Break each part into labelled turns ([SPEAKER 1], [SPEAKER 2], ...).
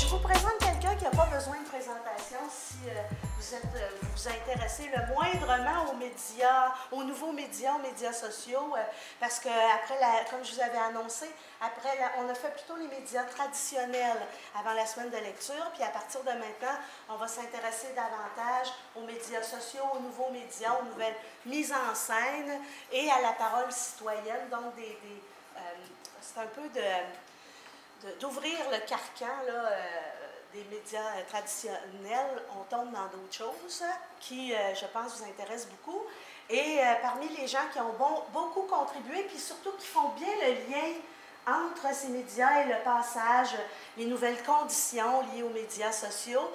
[SPEAKER 1] je vous présente quelqu'un qui n'a pas besoin de présentation si vous vous intéressez le moindrement aux médias, aux nouveaux médias, aux médias sociaux, parce que après, comme je vous avais annoncé, on a fait plutôt les médias traditionnels avant la semaine de lecture, puis à partir de maintenant, on va s'intéresser davantage aux médias sociaux, aux nouveaux médias, aux nouvelles mises en scène et à la parole citoyenne, donc c'est un peu d'ouvrir le carcan là, des médias traditionnels. On tombe dans d'autres choses qui, je pense, vous intéressent beaucoup. Et parmi les gens qui ont beaucoup contribué, puis surtout qui font bien le lien entre ces médias et le passage, les nouvelles conditions liées aux médias sociaux,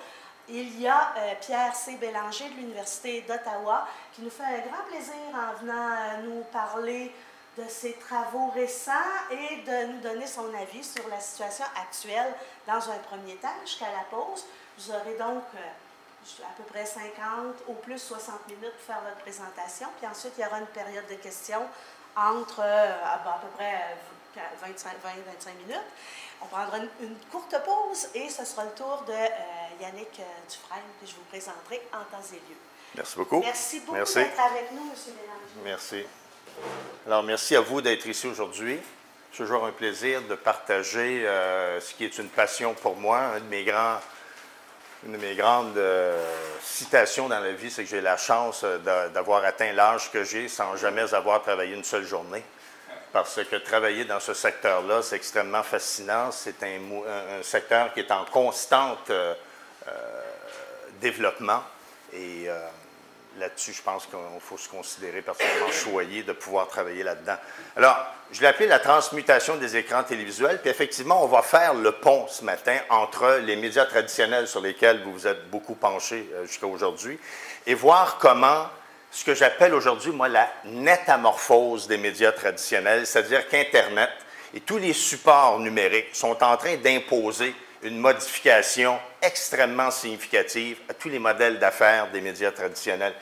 [SPEAKER 1] il y a Pierre C. Bélanger de l'Université d'Ottawa qui nous fait un grand plaisir en venant nous parler de ses travaux récents et de nous donner son avis sur la situation actuelle dans un premier temps. Jusqu'à la pause, vous aurez donc à peu près 50 ou plus 60 minutes pour faire votre présentation. Puis ensuite, il y aura une période de questions entre à peu près 20-25 minutes. On prendra une courte pause et ce sera le tour de Yannick Dufresne que je vous présenterai en temps et lieu.
[SPEAKER 2] Merci beaucoup.
[SPEAKER 1] Merci beaucoup d'être avec nous, M. Bélanger.
[SPEAKER 2] Merci. Alors, merci à vous d'être ici aujourd'hui. C'est toujours un plaisir de partager ce qui est une passion pour moi. Une de mes grandes citations dans la vie, c'est que j'ai la chance d'avoir atteint l'âge que j'ai sans jamais avoir travaillé une seule journée. Parce que travailler dans ce secteur-là, c'est extrêmement fascinant. C'est un secteur qui est en constante développement. Et là-dessus, je pense qu'il faut se considérer particulièrement choyé de pouvoir travailler là-dedans. Alors, je l'ai appelé la transmutation des écrans télévisuels, puis effectivement, on va faire le pont ce matin entre les médias traditionnels sur lesquels vous vous êtes beaucoup penchés jusqu'à aujourd'hui, et voir comment, ce que j'appelle aujourd'hui, moi, la métamorphose des médias traditionnels, c'est-à-dire qu'Internet et tous les supports numériques sont en train d'imposer une modification extrêmement significative à tous les modèles d'affaires des médias traditionnels.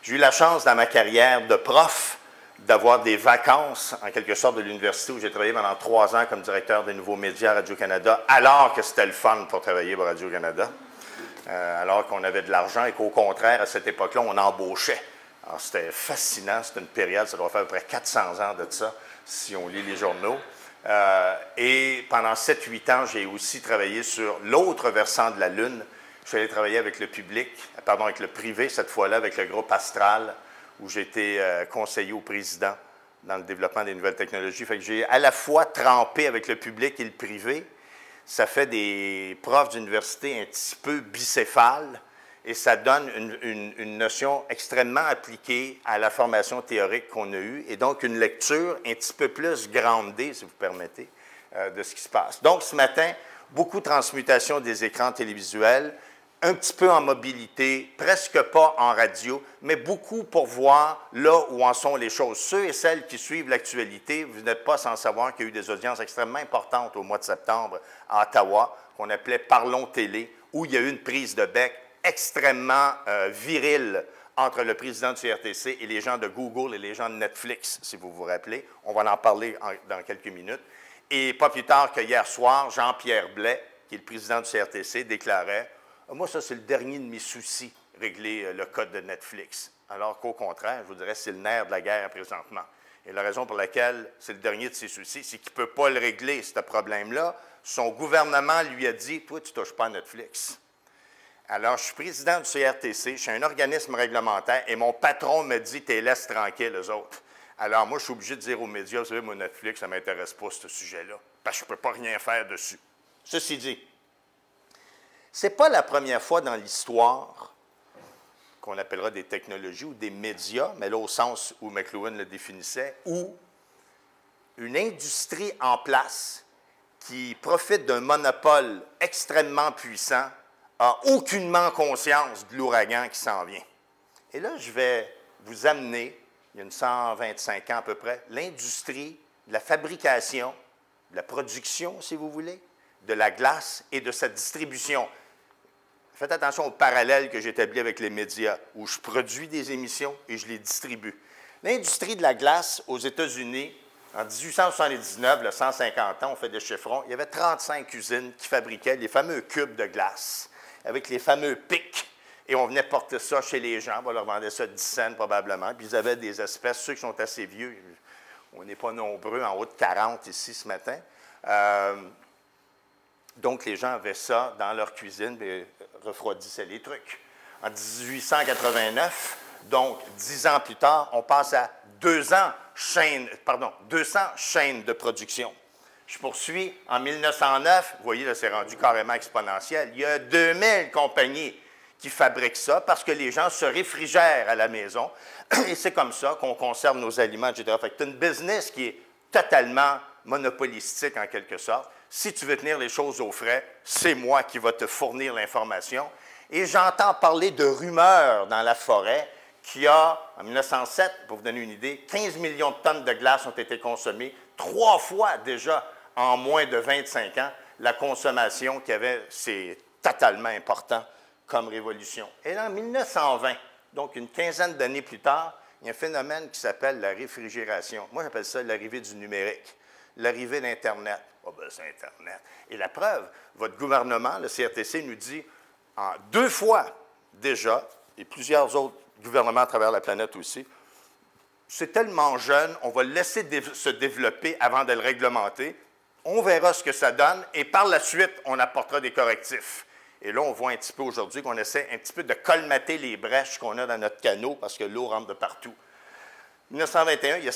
[SPEAKER 2] J'ai eu la chance dans ma carrière de prof d'avoir des vacances, en quelque sorte, de l'université où j'ai travaillé pendant 3 ans comme directeur des nouveaux médias à Radio-Canada, alors que c'était le fun pour travailler pour Radio-Canada, alors qu'on avait de l'argent et qu'au contraire, à cette époque-là, on embauchait. Alors, c'était fascinant, c'était une période, ça doit faire à peu près 400 ans de ça, si on lit les journaux. Et pendant 7-8 ans, j'ai aussi travaillé sur l'autre versant de la Lune. Je suis allé travailler avec le public, pardon, avec le privé, cette fois-là, avec le groupe Astral, où j'étais conseiller au président dans le développement des nouvelles technologies. Fait que j'ai à la fois trempé avec le public et le privé. Ça fait des profs d'université un petit peu bicéphales, et ça donne une notion extrêmement appliquée à la formation théorique qu'on a eue, et donc une lecture un petit peu plus groundée, si vous permettez, de ce qui se passe. Donc, ce matin, beaucoup de transmutation des écrans télévisuels, un petit peu en mobilité, presque pas en radio, mais beaucoup pour voir là où en sont les choses. Ceux et celles qui suivent l'actualité, vous n'êtes pas sans savoir qu'il y a eu des audiences extrêmement importantes au mois de septembre à Ottawa, qu'on appelait Parlons Télé, où il y a eu une prise de bec extrêmement virile entre le président du CRTC et les gens de Google et les gens de Netflix, si vous vous rappelez. On va en parler dans quelques minutes. Et pas plus tard que hier soir, Jean-Pierre Blais, qui est le président du CRTC, déclarait « Moi, ça, c'est le dernier de mes soucis, régler le code de Netflix. » Alors qu'au contraire, je vous dirais, c'est le nerf de la guerre présentement. Et la raison pour laquelle c'est le dernier de ses soucis, c'est qu'il ne peut pas le régler, ce problème-là. Son gouvernement lui a dit « Toi, tu ne touches pas à Netflix. » Alors, je suis président du CRTC, je suis un organisme réglementaire, et mon patron me dit « T'es laisse tranquille, eux autres. » Alors, moi, je suis obligé de dire aux médias « Vous savez, moi, Netflix, ça ne m'intéresse pas, ce sujet-là, parce que je ne peux pas rien faire dessus. » Ceci dit, ce n'est pas la première fois dans l'histoire qu'on appellera des technologies ou des médias, mais là, au sens où McLuhan le définissait, où une industrie en place qui profite d'un monopole extrêmement puissant a aucunement conscience de l'ouragan qui s'en vient. Et là, je vais vous amener, il y a une 125 ans à peu près, l'industrie de la fabrication, de la production, si vous voulez, de la glace et de sa distribution. Faites attention au parallèle que j'établis avec les médias, où je produis des émissions et je les distribue. L'industrie de la glace aux États-Unis En 1879, le 150 ans, on fait des chiffrons, il y avait 35 usines qui fabriquaient les fameux cubes de glace avec les fameux pics. Et on venait porter ça chez les gens, on leur vendait ça 10 cents probablement. Puis ils avaient des espèces, ceux qui sont assez vieux, on n'est pas nombreux, en haut de 40 ici ce matin. Donc les gens avaient ça dans leur cuisine et refroidissaient les trucs. En 1889, donc 10 ans plus tard, on passe à 200 chaînes de production. Je poursuis. En 1909, vous voyez, là, c'est rendu carrément exponentiel. Il y a 2000 compagnies qui fabriquent ça parce que les gens se réfrigèrent à la maison. Et c'est comme ça qu'on conserve nos aliments, etc. Fait que c'est une business qui est totalement monopolistique en quelque sorte. Si tu veux tenir les choses au frais, c'est moi qui va te fournir l'information. Et j'entends parler de rumeurs dans la forêt qu'il y a, en 1907, pour vous donner une idée, 15 millions de tonnes de glace ont été consommées, 3 fois déjà en moins de 25 ans, la consommation qu'il y avait, c'est totalement important comme révolution. Et là, en 1920, donc une quinzaine d'années plus tard, il y a un phénomène qui s'appelle la réfrigération. Moi, j'appelle ça l'arrivée du numérique, l'arrivée d'Internet. Oh, ben, c'est Internet. Et la preuve, votre gouvernement, le CRTC, nous dit, en 2 fois déjà, et plusieurs autres gouvernements à travers la planète aussi, c'est tellement jeune, on va le laisser se développer avant de le réglementer. On verra ce que ça donne et par la suite, on apportera des correctifs. Et là, on voit un petit peu aujourd'hui qu'on essaie un petit peu de colmater les brèches qu'on a dans notre canot parce que l'eau rentre de partout. En 1921, il y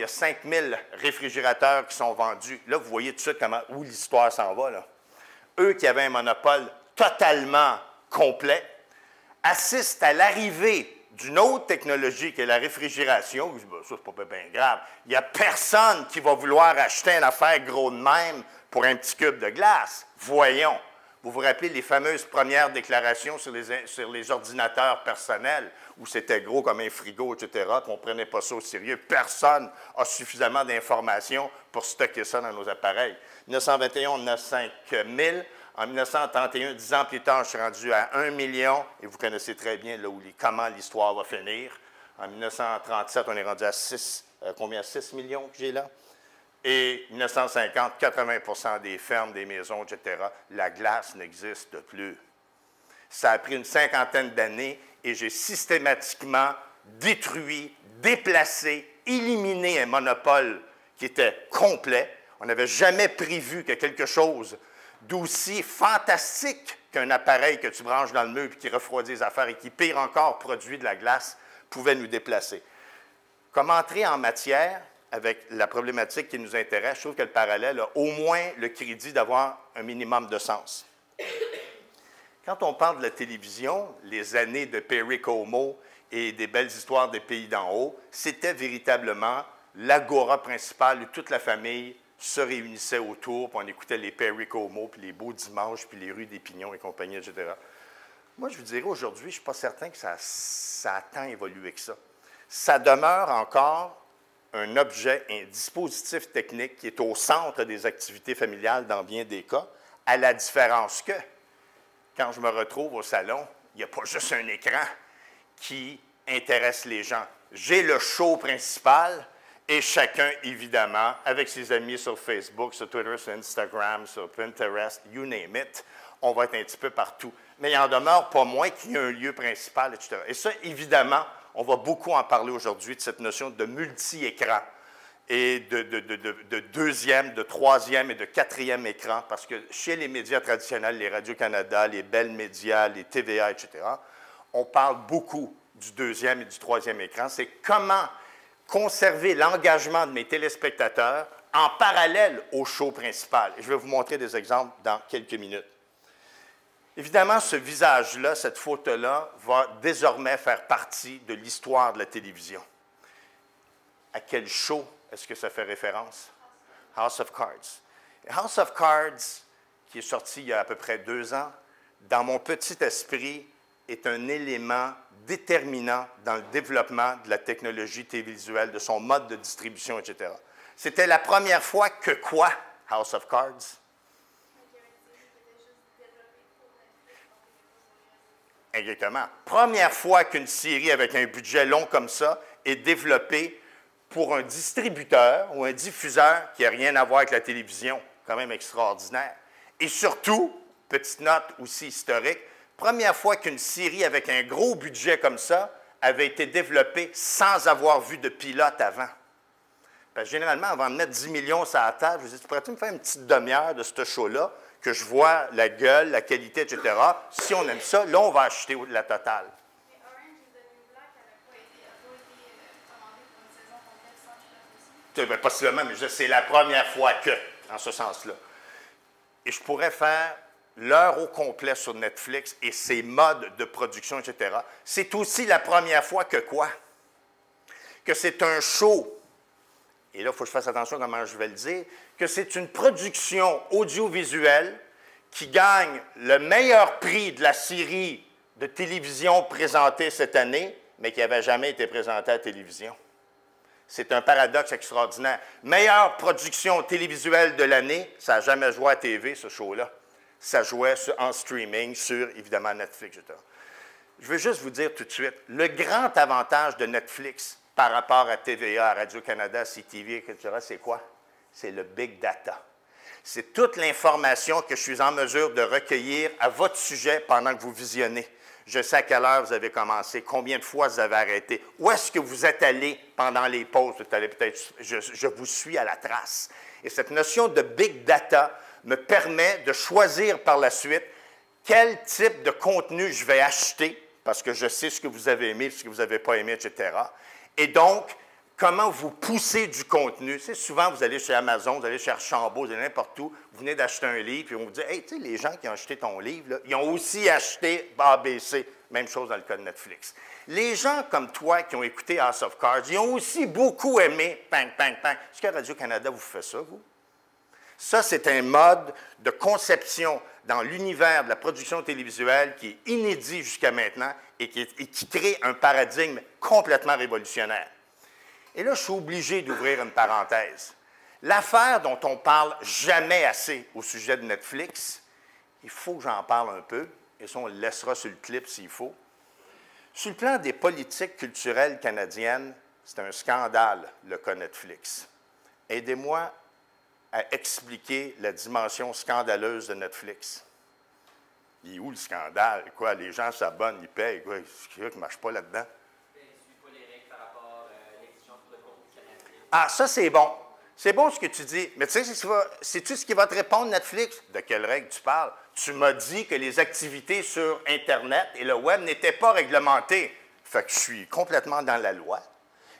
[SPEAKER 2] a 5000 réfrigérateurs qui sont vendus. Là, vous voyez tout de suite où l'histoire s'en va. Là. Eux qui avaient un monopole totalement complet assistent à l'arrivée d'une autre technologie qui est la réfrigération. Ça, c'est pas bien grave. Il n'y a personne qui va vouloir acheter une affaire gros de même pour un petit cube de glace. Voyons. Vous vous rappelez les fameuses premières déclarations sur les ordinateurs personnels, où c'était gros comme un frigo, etc., puis on ne prenait pas ça au sérieux. Personne n'a suffisamment d'informations pour stocker ça dans nos appareils. En 1921, on en a 5000. En 1931, 10 ans plus tard, je suis rendu à 1 million, et vous connaissez très bien là comment l'histoire va finir. En 1937, on est rendu à 6 millions que j'ai là? Et 1950, 80 des fermes, des maisons, etc., la glace n'existe plus. Ça a pris une 50aine d'années et j'ai systématiquement détruit, déplacé, éliminé un monopole qui était complet. On n'avait jamais prévu que quelque chose d'aussi fantastique qu'un appareil que tu branches dans le mur et qui refroidit les affaires et qui, pire encore, produit de la glace, pouvait nous déplacer. Comme entrer en matière, avec la problématique qui nous intéresse, je trouve que le parallèle a au moins le crédit d'avoir un minimum de sens. Quand on parle de la télévision, les années de Perry Como et des belles histoires des pays d'en haut, c'était véritablement l'agora principale où toute la famille se réunissait autour, puis on écoutait les Perry Como, puis les beaux dimanches, puis les rues des Pignons et compagnie, etc. Moi, je vous dirais aujourd'hui, je ne suis pas certain que ça a tant évolué que ça. Ça demeure encore un objet, un dispositif technique qui est au centre des activités familiales dans bien des cas, à la différence que, quand je me retrouve au salon, il n'y a pas juste un écran qui intéresse les gens. J'ai le show principal et chacun, évidemment, avec ses amis sur Facebook, sur Twitter, sur Instagram, sur Pinterest, you name it, on va être un petit peu partout. Mais il en demeure pas moins qu'il y a un lieu principal, etc. Et ça, évidemment, on va beaucoup en parler aujourd'hui de cette notion de multi-écran et de deuxième, de troisième et de quatrième écran, parce que chez les médias traditionnels, les Radio-Canada, les Bell Médias, les TVA, etc., on parle beaucoup du deuxième et du troisième écran. C'est comment conserver l'engagement de mes téléspectateurs en parallèle au show principal. Et je vais vous montrer des exemples dans quelques minutes. Évidemment, ce visage-là, cette photo-là, va désormais faire partie de l'histoire de la télévision. À quel show est-ce que ça fait référence? House of Cards. House of Cards, qui est sorti il y a à peu près 2 ans, dans mon petit esprit, est un élément déterminant dans le développement de la technologie télévisuelle, de son mode de distribution, etc. C'était la première fois que quoi, House of Cards? Exactement. Première fois qu'une série avec un budget long comme ça est développée pour un distributeur ou un diffuseur qui n'a rien à voir avec la télévision, quand même extraordinaire. Et surtout, petite note aussi historique, première fois qu'une série avec un gros budget comme ça avait été développée sans avoir vu de pilote avant. Parce que généralement, avant de mettre 10 millions sur la table, je dis, tu pourrais-tu me faire une petite demi-heure de ce show-là, que je vois la gueule, la qualité, etc. Si on aime ça, là, on va acheter la totale.
[SPEAKER 3] Mais Orange is the New Black n'avait pas été commandé pour une saison complète sans pilote aussi?
[SPEAKER 2] Possiblement, mais c'est la première fois que, en ce sens-là. Et je pourrais faire l'heure au complet sur Netflix et ses modes de production, etc. C'est aussi la première fois que quoi? Que c'est un show, et là, il faut que je fasse attention à comment je vais le dire, que c'est une production audiovisuelle qui gagne le meilleur prix de la série de télévision présentée cette année, mais qui n'avait jamais été présentée à la télévision. C'est un paradoxe extraordinaire. Meilleure production télévisuelle de l'année, ça n'a jamais joué à la TV, ce show-là. Ça jouait en streaming sur, évidemment, Netflix, etc. Je veux juste vous dire tout de suite, le grand avantage de Netflix par rapport à TVA, à Radio-Canada, CTV, etc., c'est quoi? C'est le big data. C'est toute l'information que je suis en mesure de recueillir à votre sujet pendant que vous visionnez. Je sais à quelle heure vous avez commencé, combien de fois vous avez arrêté, où est-ce que vous êtes allé pendant les pauses. Je vous suis à la trace. Et cette notion de big data me permet de choisir par la suite quel type de contenu je vais acheter, parce que je sais ce que vous avez aimé, ce que vous n'avez pas aimé, etc. Et donc, comment vous poussez du contenu. C'est souvent, vous allez chez Amazon, vous allez chez Archambault, vous allez n'importe où, vous venez d'acheter un livre, puis on vous dit, « Hey, tu sais, les gens qui ont acheté ton livre, là, ils ont aussi acheté ABC. » Même chose dans le cas de Netflix. Les gens comme toi qui ont écouté House of Cards, ils ont aussi beaucoup aimé Bang, Bang, Bang. Est-ce que Radio-Canada vous fait ça, vous? Ça, c'est un mode de conception dans l'univers de la production télévisuelle qui est inédit jusqu'à maintenant et qui crée un paradigme complètement révolutionnaire. Et là, je suis obligé d'ouvrir une parenthèse. L'affaire dont on parle jamais assez au sujet de Netflix, il faut que j'en parle un peu, et ça, on le laissera sur le clip s'il faut. Sur le plan des politiques culturelles canadiennes, c'est un scandale, le cas Netflix. Aidez-moi à expliquer la dimension scandaleuse de Netflix. Il est où le scandale? Quoi, les gens s'abonnent, ils payent. Quoi, c'est qui ne marche pas là-dedans? Ah, ça, c'est bon. C'est bon ce que tu dis. Mais tu sais, sais-tu ce qui va te répondre, Netflix? De quelle règle tu parles? Tu m'as dit que les activités sur Internet et le Web n'étaient pas réglementées. Fait que je suis complètement dans la loi.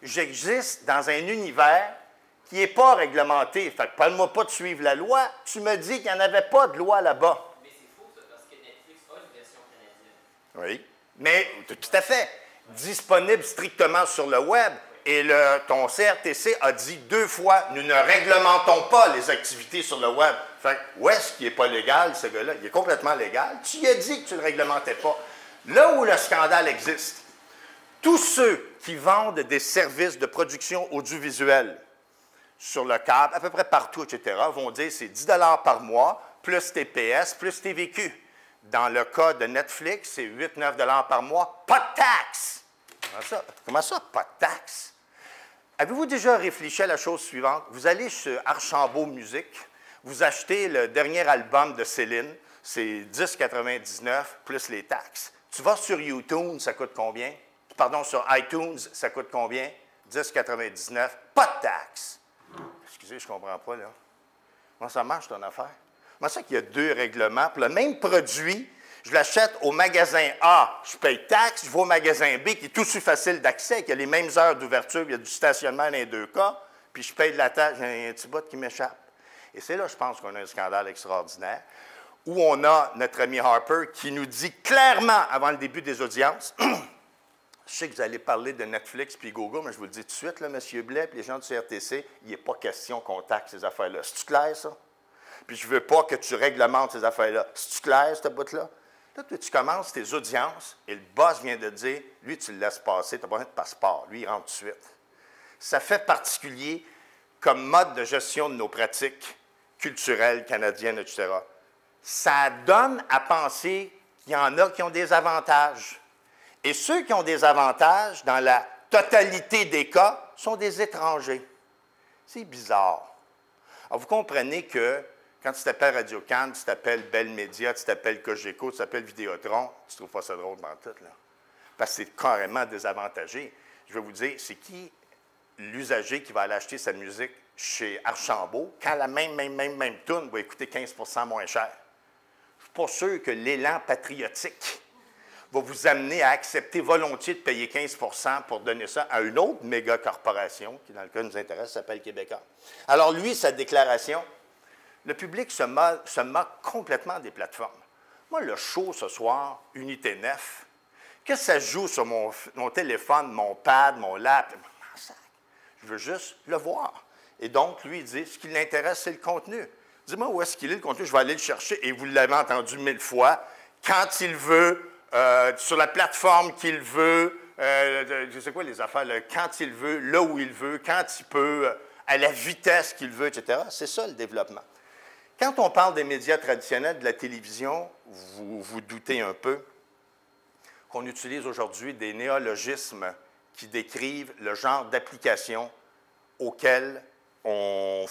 [SPEAKER 2] J'existe dans un univers qui n'est pas réglementé. Fait que parle-moi pas de suivre la loi. Tu me dis qu'il n'y en avait pas de loi là-bas.
[SPEAKER 4] Mais c'est faux, ça, parce que Netflix a une version canadienne.
[SPEAKER 2] Oui. Mais, tout à fait. Disponible strictement sur le Web. Et ton CRTC a dit 2 fois, nous ne réglementons pas les activités sur le Web. Fait que, où est-ce qu'il n'est pas légal, ce gars-là? Il est complètement légal. Tu lui as dit que tu ne le réglementais pas. Là où le scandale existe, tous ceux qui vendent des services de production audiovisuelle sur le câble, à peu près partout, etc., vont dire c'est 10 $ par mois, plus TPS, plus TVQ. Dans le cas de Netflix, c'est 8-9 $ par mois, pas de taxe. Comment ça, pas de taxe? Avez-vous déjà réfléchi à la chose suivante? Vous allez sur Archambault Musique, vous achetez le dernier album de Céline, c'est 10,99 plus les taxes. Tu vas sur YouTube, ça coûte combien? Pardon, sur iTunes, ça coûte combien? 10,99, pas de taxes. Excusez, je ne comprends pas, là. Comment ça marche, ton affaire? Comment ça qu'il y a 2 règlements pour le même produit? Je l'achète au magasin A, je paye taxe, je vais au magasin B, qui est tout aussi facile d'accès, qui a les mêmes heures d'ouverture, il y a du stationnement dans les 2 cas, puis je paye de la taxe, j'ai un petit bout qui m'échappe. Et c'est là, je pense, qu'on a un scandale extraordinaire, où on a notre ami Harper qui nous dit clairement, avant le début des audiences, je sais que vous allez parler de Netflix puis Google, mais je vous le dis tout de suite, là, M. Blais puis les gens du CRTC, il n'est pas question qu'on taxe ces affaires-là. C'est-tu clair, ça? Puis je ne veux pas que tu réglementes ces affaires-là. C'est-tu clair, cette bout-là? Là, tu commences tes audiences et le boss vient de dire, lui, tu le laisses passer, tu n'as pas besoin de passeport. Lui, il rentre tout de suite. Ça fait particulier comme mode de gestion de nos pratiques culturelles canadiennes, etc. Ça donne à penser qu'il y en a qui ont des avantages. Et ceux qui ont des avantages, dans la totalité des cas, sont des étrangers. C'est bizarre. Alors, vous comprenez que quand tu t'appelles Radio-Can, tu t'appelles Bell Média, tu t'appelles Cogeco, tu t'appelles Vidéotron, tu ne trouves pas ça drôle dans tout, là. Parce que c'est carrément désavantagé. Je vais vous dire, c'est qui l'usager qui va aller acheter sa musique chez Archambault quand la même tune va coûter 15 % moins cher? Je ne suis pas sûr que l'élan patriotique va vous amener à accepter volontiers de payer 15 % pour donner ça à une autre méga corporation, qui dans le cas nous intéresse, s'appelle Québécois. Alors lui, sa déclaration, le public se moque complètement des plateformes. Moi, le show ce soir, Unité 9, que ça joue sur mon téléphone, mon pad, mon lap, je veux juste le voir. Et donc, lui, il dit, ce qui l'intéresse, c'est le contenu. Dis-moi où est-ce qu'il est, le contenu, je vais aller le chercher. Et vous l'avez entendu 1000 fois, quand il veut, sur la plateforme qu'il veut, je sais quoi les affaires, là, quand il veut, là où il veut, quand il peut, à la vitesse qu'il veut, etc. C'est ça, le développement. Quand on parle des médias traditionnels, de la télévision, vous vous doutez un peu qu'on utilise aujourd'hui des néologismes qui décrivent le genre d'application auquel on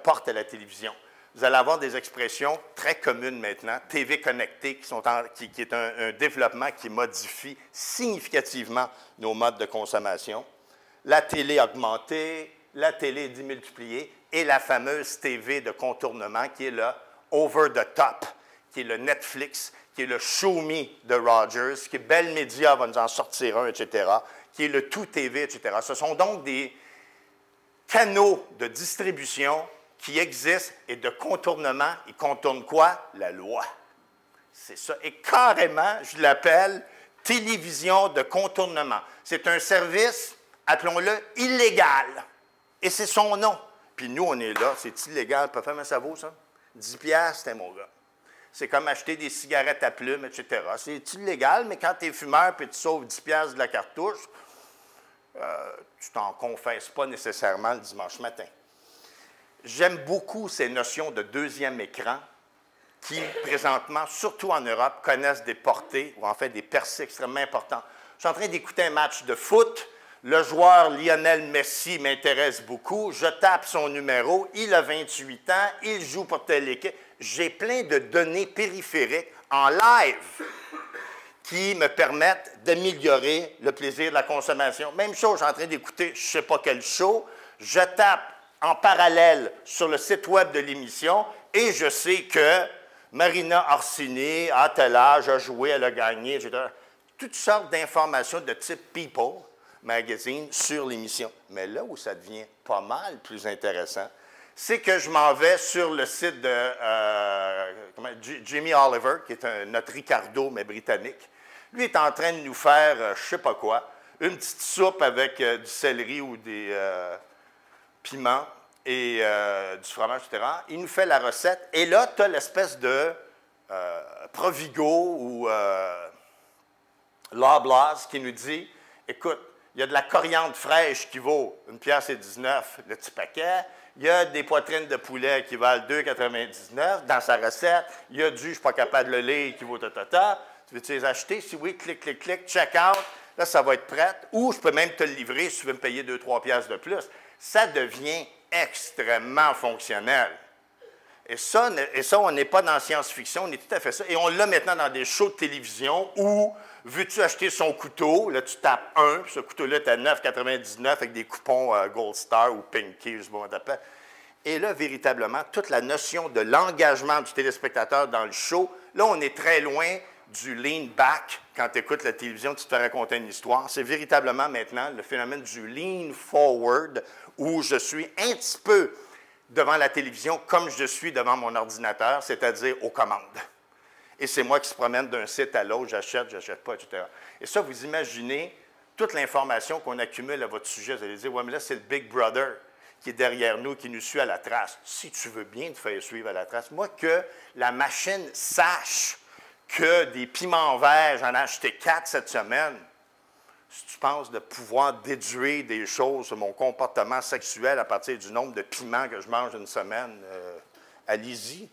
[SPEAKER 2] porte à la télévision. Vous allez avoir des expressions très communes maintenant, TV connectée, qui est un développement qui modifie significativement nos modes de consommation. La télé augmentée, la télé démultipliée et la fameuse TV de contournement qui est le over the top, qui est le Netflix, qui est le Show Me de Rogers, qui est Bell Media va nous en sortir un, etc., qui est le Tout TV, etc. Ce sont donc des canaux de distribution qui existent et de contournement. Ils contournent quoi? La loi. C'est ça. Et carrément, je l'appelle télévision de contournement. C'est un service, appelons-le, illégal. Et c'est son nom. Puis nous, on est là, c'est illégal. Pas faire, ça vaut, ça? 10 piastres, c'était mon gars. C'est comme acheter des cigarettes à plumes, etc. C'est illégal, mais quand tu es fumeur et tu sauves 10 piastres de la cartouche, tu t'en confesses pas nécessairement le dimanche matin. J'aime beaucoup ces notions de deuxième écran qui, présentement, surtout en Europe, connaissent des portées, ou en fait des percées extrêmement importantes. Je suis en train d'écouter un match de foot. Le joueur Lionel Messi m'intéresse beaucoup. Je tape son numéro. Il a 28 ans. Il joue pour telle équipe. J'ai plein de données périphériques en live qui me permettent d'améliorer le plaisir de la consommation. Même chose, je suis en train d'écouter je ne sais pas quel show. Je tape en parallèle sur le site web de l'émission et je sais que Marina Orsini, à tel âge, a joué, elle a gagné, etc. Toutes sortes d'informations de type People Magazine sur l'émission. Mais là où ça devient pas mal plus intéressant, c'est que je m'en vais sur le site de Jimmy Oliver, qui est notre Ricardo, mais britannique. Lui est en train de nous faire, je ne sais pas quoi, une petite soupe avec du céleri ou des piments et du fromage, etc. Il nous fait la recette. Et là, tu as l'espèce de Provigo ou Loblaws qui nous dit, écoute, il y a de la coriandre fraîche qui vaut 1,19 $ le petit paquet. Il y a des poitrines de poulet qui valent 2,99 dans sa recette. Il y a du, je ne suis pas capable de le lire, qui vaut ta. Tu veux-tu les acheter? Si oui, clic, check out. Là, ça va être prêt. Ou je peux même te le livrer si tu veux me payer 2-3 piastres de plus. Ça devient extrêmement fonctionnel. Et ça, on n'est pas dans la science-fiction, on est tout à fait ça. Et on l'a maintenant dans des shows de télévision où, veux-tu acheter son couteau? Là, tu tapes 1, puis ce couteau-là est à 9,99 avec des coupons Gold Star ou Pinky, je ne sais pas comment on t'appelle. Et là, véritablement, toute la notion de l'engagement du téléspectateur dans le show, là, on est très loin du lean back. Quand tu écoutes la télévision, tu te fais raconter une histoire. C'est véritablement maintenant le phénomène du lean forward, où je suis un petit peu devant la télévision comme je suis devant mon ordinateur, c'est-à-dire aux commandes. Et c'est moi qui se promène d'un site à l'autre, j'achète pas, etc. Et ça, vous imaginez toute l'information qu'on accumule à votre sujet. Vous allez dire, ouais, mais là, c'est le Big Brother qui est derrière nous, qui nous suit à la trace. Si tu veux bien te faire suivre à la trace, moi, que la machine sache que des piments verts, j'en ai acheté 4 cette semaine, si tu penses de pouvoir déduire des choses sur mon comportement sexuel à partir du nombre de piments que je mange une semaine, allez-y.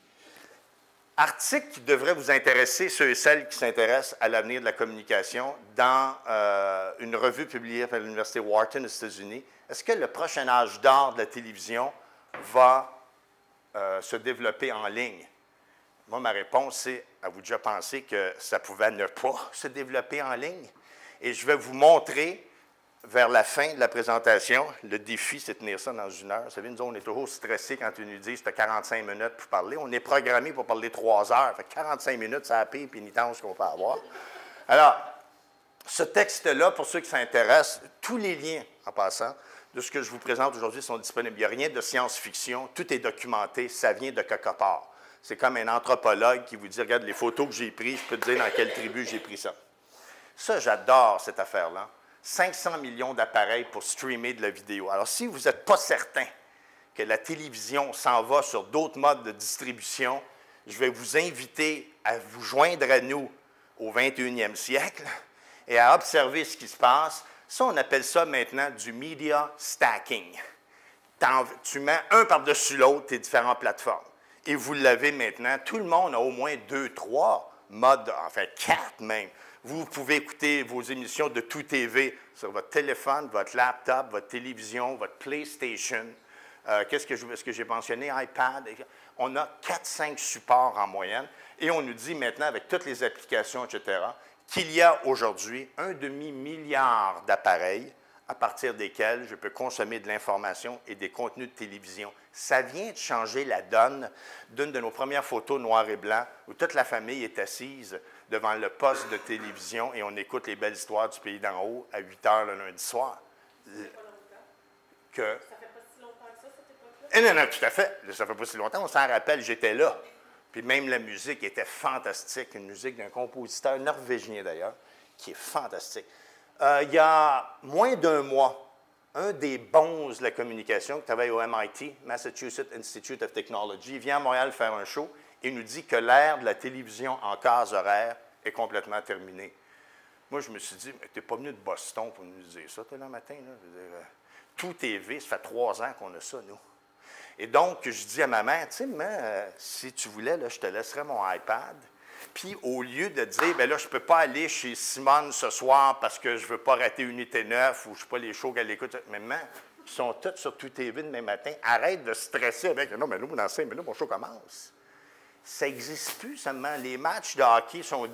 [SPEAKER 2] Article qui devrait vous intéresser, ceux et celles qui s'intéressent à l'avenir de la communication, dans une revue publiée par l'Université Wharton aux États-Unis. Est-ce que le prochain âge d'or de la télévision va se développer en ligne? Moi, ma réponse, c'est, avez-vous déjà pensé que ça pouvait ne pas se développer en ligne? Et je vais vous montrer, vers la fin de la présentation, le défi, c'est de tenir ça dans 1 heure. Vous savez, nous, on est toujours stressés quand ils nous disent que tu as 45 minutes pour parler. On est programmé pour parler 3 heures. Fait 45 minutes, c'est la pire pénitence qu'on peut avoir. Alors, ce texte-là, pour ceux qui s'intéressent, tous les liens, en passant, de ce que je vous présente aujourd'hui sont disponibles. Il n'y a rien de science-fiction, tout est documenté, ça vient de quelque part. C'est comme un anthropologue qui vous dit, regarde, les photos que j'ai prises, je peux te dire dans quelle tribu j'ai pris ça. Ça, j'adore cette affaire-là. 500 millions d'appareils pour streamer de la vidéo. Alors, si vous n'êtes pas certain que la télévision s'en va sur d'autres modes de distribution, je vais vous inviter à vous joindre à nous au 21e siècle et à observer ce qui se passe. Ça, on appelle ça maintenant du media stacking. Tu mets un par-dessus l'autre tes différentes plateformes. Et vous l'avez maintenant. Tout le monde a au moins 2, 3 modes, enfin 4 même. Vous pouvez écouter vos émissions de Tout TV sur votre téléphone, votre laptop, votre télévision, votre PlayStation. Est-ce que j'ai mentionné? iPad. On a 4-5 supports en moyenne. Et on nous dit maintenant, avec toutes les applications, etc., qu'il y a aujourd'hui 1,5 milliard d'appareils à partir desquels je peux consommer de l'information et des contenus de télévision. Ça vient de changer la donne d'une de nos premières photos noir et blanc où toute la famille est assise devant le poste de télévision et on écoute les belles histoires du pays d'en haut à 8 heures le lundi soir.
[SPEAKER 3] Ça fait pas si longtemps que ça, cette époque-là?
[SPEAKER 2] Non, tout à fait. Ça fait pas si longtemps. On s'en rappelle, j'étais là. Puis même la musique était fantastique. Une musique d'un compositeur norvégien d'ailleurs, qui est fantastique. Il y a moins d'1 mois, un des bons de la communication qui travaille au MIT, Massachusetts Institute of Technology, vient à Montréal faire un show et nous dit que l'ère de la télévision en case horaire est complètement terminée. Moi, je me suis dit, mais tu n'es pas venu de Boston pour nous dire ça, toi, le matin. Là. Je veux dire, Tout TV, ça fait 3 ans qu'on a ça, nous. Et donc, je dis à ma mère, tu sais, si tu voulais, là, je te laisserais mon iPad. Puis, au lieu de dire, bien là, je ne peux pas aller chez Simone ce soir parce que je ne veux pas rater Unité 9 ou je ne sais pas les shows qu'elle écoute. Mais maman, ils sont tous sur Tout TV demain matin. Arrête de stresser avec, non, mais là, dans 5 minutes, mon show commence. Ça n'existe plus seulement. Les matchs de hockey sont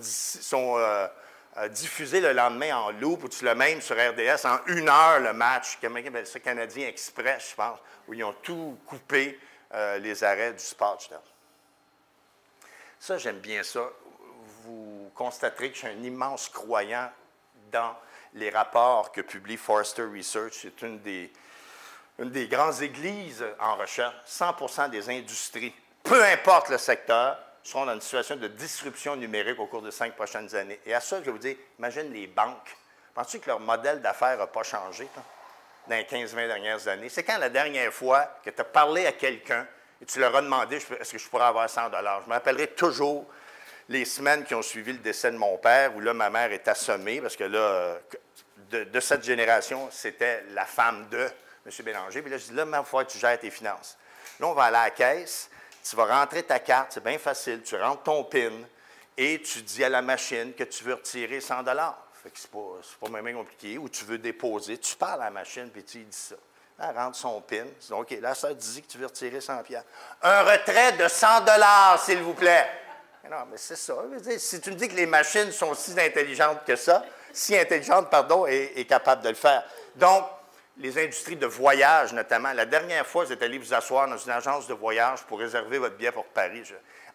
[SPEAKER 2] diffusés le lendemain en loop, ou tu le même sur RDS, en 1 heure le match. C'est Canadien Express, je pense, où ils ont tout coupé les arrêts du sport. Ça, j'aime bien ça. Vous constaterez que je suis un immense croyant dans les rapports que publie Forrester Research. C'est une des grandes églises en recherche. 100% des industries, peu importe le secteur, seront dans une situation de disruption numérique au cours des 5 prochaines années. Et à ça, je vais vous dire, imagine les banques. Penses-tu que leur modèle d'affaires n'a pas changé dans les 15-20 dernières années? C'est quand la dernière fois que tu as parlé à quelqu'un et tu leur as demandé, est-ce que je pourrais avoir 100 $? Je me rappellerai toujours les semaines qui ont suivi le décès de mon père, où là, ma mère est assommée, parce que là, de cette génération, c'était la femme de M. Bélanger. Puis là, je dis, là, il faut que tu gères tes finances. Là, on va aller à la caisse, tu vas rentrer ta carte, c'est bien facile, tu rentres ton PIN et tu dis à la machine que tu veux retirer 100 $. Fait que c'est pas même compliqué. Ou tu veux déposer, tu parles à la machine, puis tu lui dis ça. Elle rentre son PIN. Tu dis, OK, là, ça dit que tu veux retirer 100 $. Un retrait de 100 $, s'il vous plaît. Mais non, mais c'est ça. Je veux dire, si tu me dis que les machines sont si intelligentes que ça, et capables de le faire. Donc, les industries de voyage, notamment. La dernière fois, vous êtes allé vous asseoir dans une agence de voyage pour réserver votre billet pour Paris.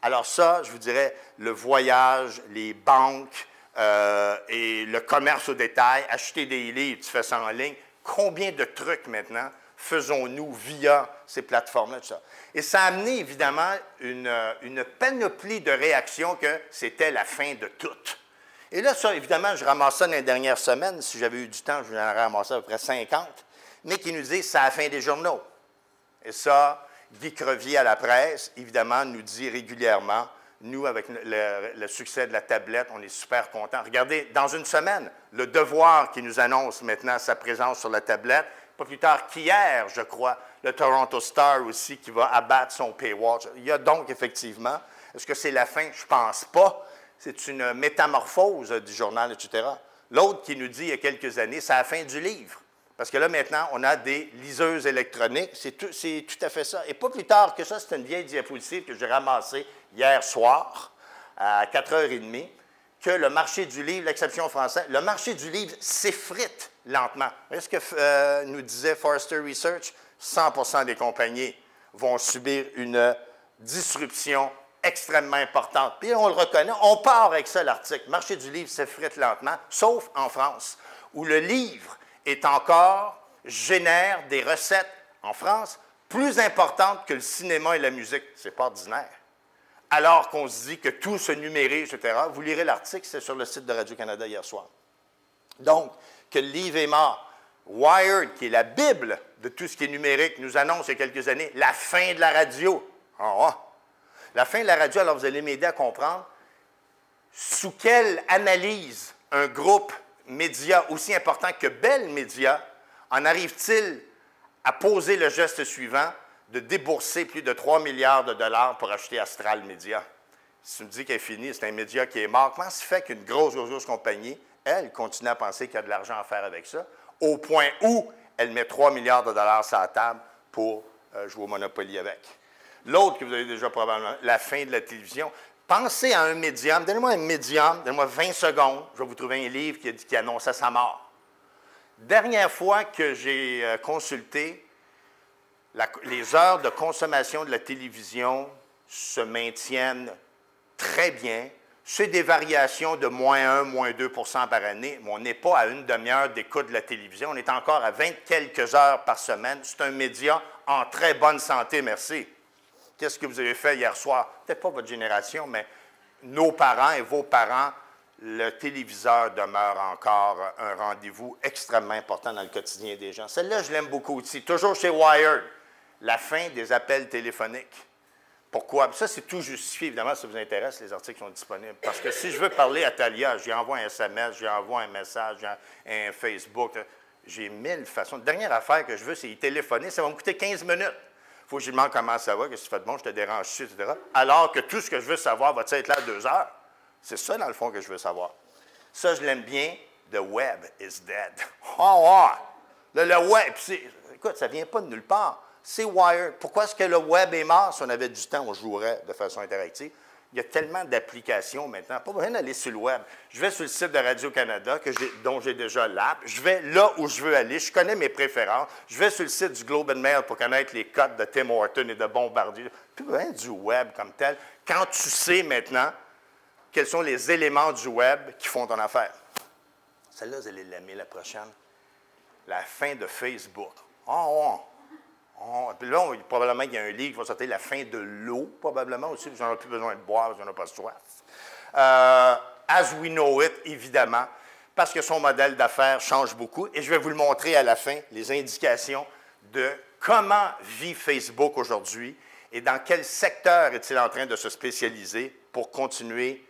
[SPEAKER 2] Alors ça, je vous dirais, le voyage, les banques et le commerce au détail, acheter des livres, tu fais ça en ligne. Combien de trucs maintenant faisons-nous via ces plateformes-là, tout ça? Et ça a amené, évidemment, une panoplie de réactions que c'était la fin de tout. Et là, ça, évidemment, je ramasse ça dans les dernières semaines. Si j'avais eu du temps, je vous en aurais ramassé à peu près 50. Mais qui nous disent, c'est la fin des journaux. Et ça, Guy Crevier à la presse, évidemment, nous dit régulièrement, nous, avec le succès de la tablette, on est super contents. Regardez, dans une semaine, Le Devoir qui nous annonce maintenant sa présence sur la tablette, pas plus tard qu'hier, je crois, le Toronto Star aussi qui va abattre son paywall. Il y a donc effectivement Est-ce que c'est la fin? Je ne pense pas. C'est une métamorphose du journal, etc. L'autre qui nous dit il y a quelques années, c'est la fin du livre. Parce que là, maintenant, on a des liseuses électroniques. C'est tout à fait ça. Et pas plus tard que ça, c'est une vieille diapositive que j'ai ramassée hier soir à 4h30, que le marché du livre, l'exception française, le marché du livre s'effrite lentement. Vous voyez ce que nous disait Forrester Research? 100% des compagnies vont subir une disruption extrêmement importante. Puis on le reconnaît, on part avec ça, l'article. Le marché du livre s'effrite lentement, sauf en France, où le livre génère des recettes en France plus importantes que le cinéma et la musique. C'est pas ordinaire. Alors qu'on se dit que tout se numérise, etc. Vous lirez l'article, c'est sur le site de Radio-Canada hier soir. Donc, que le livre est mort. Wired, qui est la Bible de tout ce qui est numérique, nous annonce il y a quelques années la fin de la radio. La fin de la radio, alors vous allez m'aider à comprendre sous quelle analyse un groupe média aussi important que Bell Media en arrive-t-il à poser le geste suivant de débourser plus de 3 milliards de dollars pour acheter Astral Media? Si tu me dis qu'elle est finie, c'est un média qui est mort, comment se fait qu'une grosse compagnie, elle, continue à penser qu'il y a de l'argent à faire avec ça, au point où elle met 3 milliards de dollars sur la table pour jouer au Monopoly avec? L'autre que vous avez déjà probablement, la fin de la télévision. Pensez à un médium. Donnez-moi un médium, donnez-moi 20 secondes, je vais vous trouver un livre qui annonçait sa mort. Dernière fois que j'ai consulté, les heures de consommation de la télévision se maintiennent très bien. C'est des variations de -1, -2 % par année, mais on n'est pas à une demi-heure d'écoute de la télévision. On est encore à 20 quelques heures par semaine. C'est un média en très bonne santé, merci. Qu'est-ce que vous avez fait hier soir? Peut-être pas votre génération, mais nos parents et vos parents, le téléviseur demeure encore un rendez-vous extrêmement important dans le quotidien des gens. Celle-là, je l'aime beaucoup aussi. Toujours chez Wired, la fin des appels téléphoniques. Pourquoi? Ça, c'est tout justifié. Évidemment, si ça vous intéresse, les articles sont disponibles. Parce que si je veux parler à Talia, j'y envoie un SMS, j'y envoie un message, un Facebook. J'ai 1000 façons. La dernière affaire que je veux, c'est y téléphoner. Ça va me coûter 15 minutes. Il faut que je lui demande comment ça va, qu'est-ce que tu fais de bon, je te dérange, etc. Alors que tout ce que je veux savoir va être là 2 heures. C'est ça, dans le fond, que je veux savoir. Ça, je l'aime bien. The web is dead. Le web, écoute, ça ne vient pas de nulle part. C'est Wired. Pourquoi est-ce que le web est mort? Si on avait du temps, on jouerait de façon interactive. Il y a tellement d'applications maintenant. Pas besoin d'aller sur le web. Je vais sur le site de Radio-Canada, dont j'ai déjà l'app. Je vais là où je veux aller. Je connais mes préférences. Je vais sur le site du Globe and Mail pour connaître les codes de Tim Hortons et de Bombardier. Plus besoin du web comme tel. Quand tu sais maintenant quels sont les éléments du web qui font ton affaire. Celle-là, vous allez l'aimer la prochaine. La fin de Facebook. Puis là, probablement qu'il y a un livre qui va sortir, la fin de l'eau, probablement aussi, parce qu'on n'a plus besoin de boire, parce qu'on n'a pas soif. As we know it, évidemment, parce que son modèle d'affaires change beaucoup. Et je vais vous le montrer à la fin, les indications de comment vit Facebook aujourd'hui et dans quel secteur est-il en train de se spécialiser pour continuer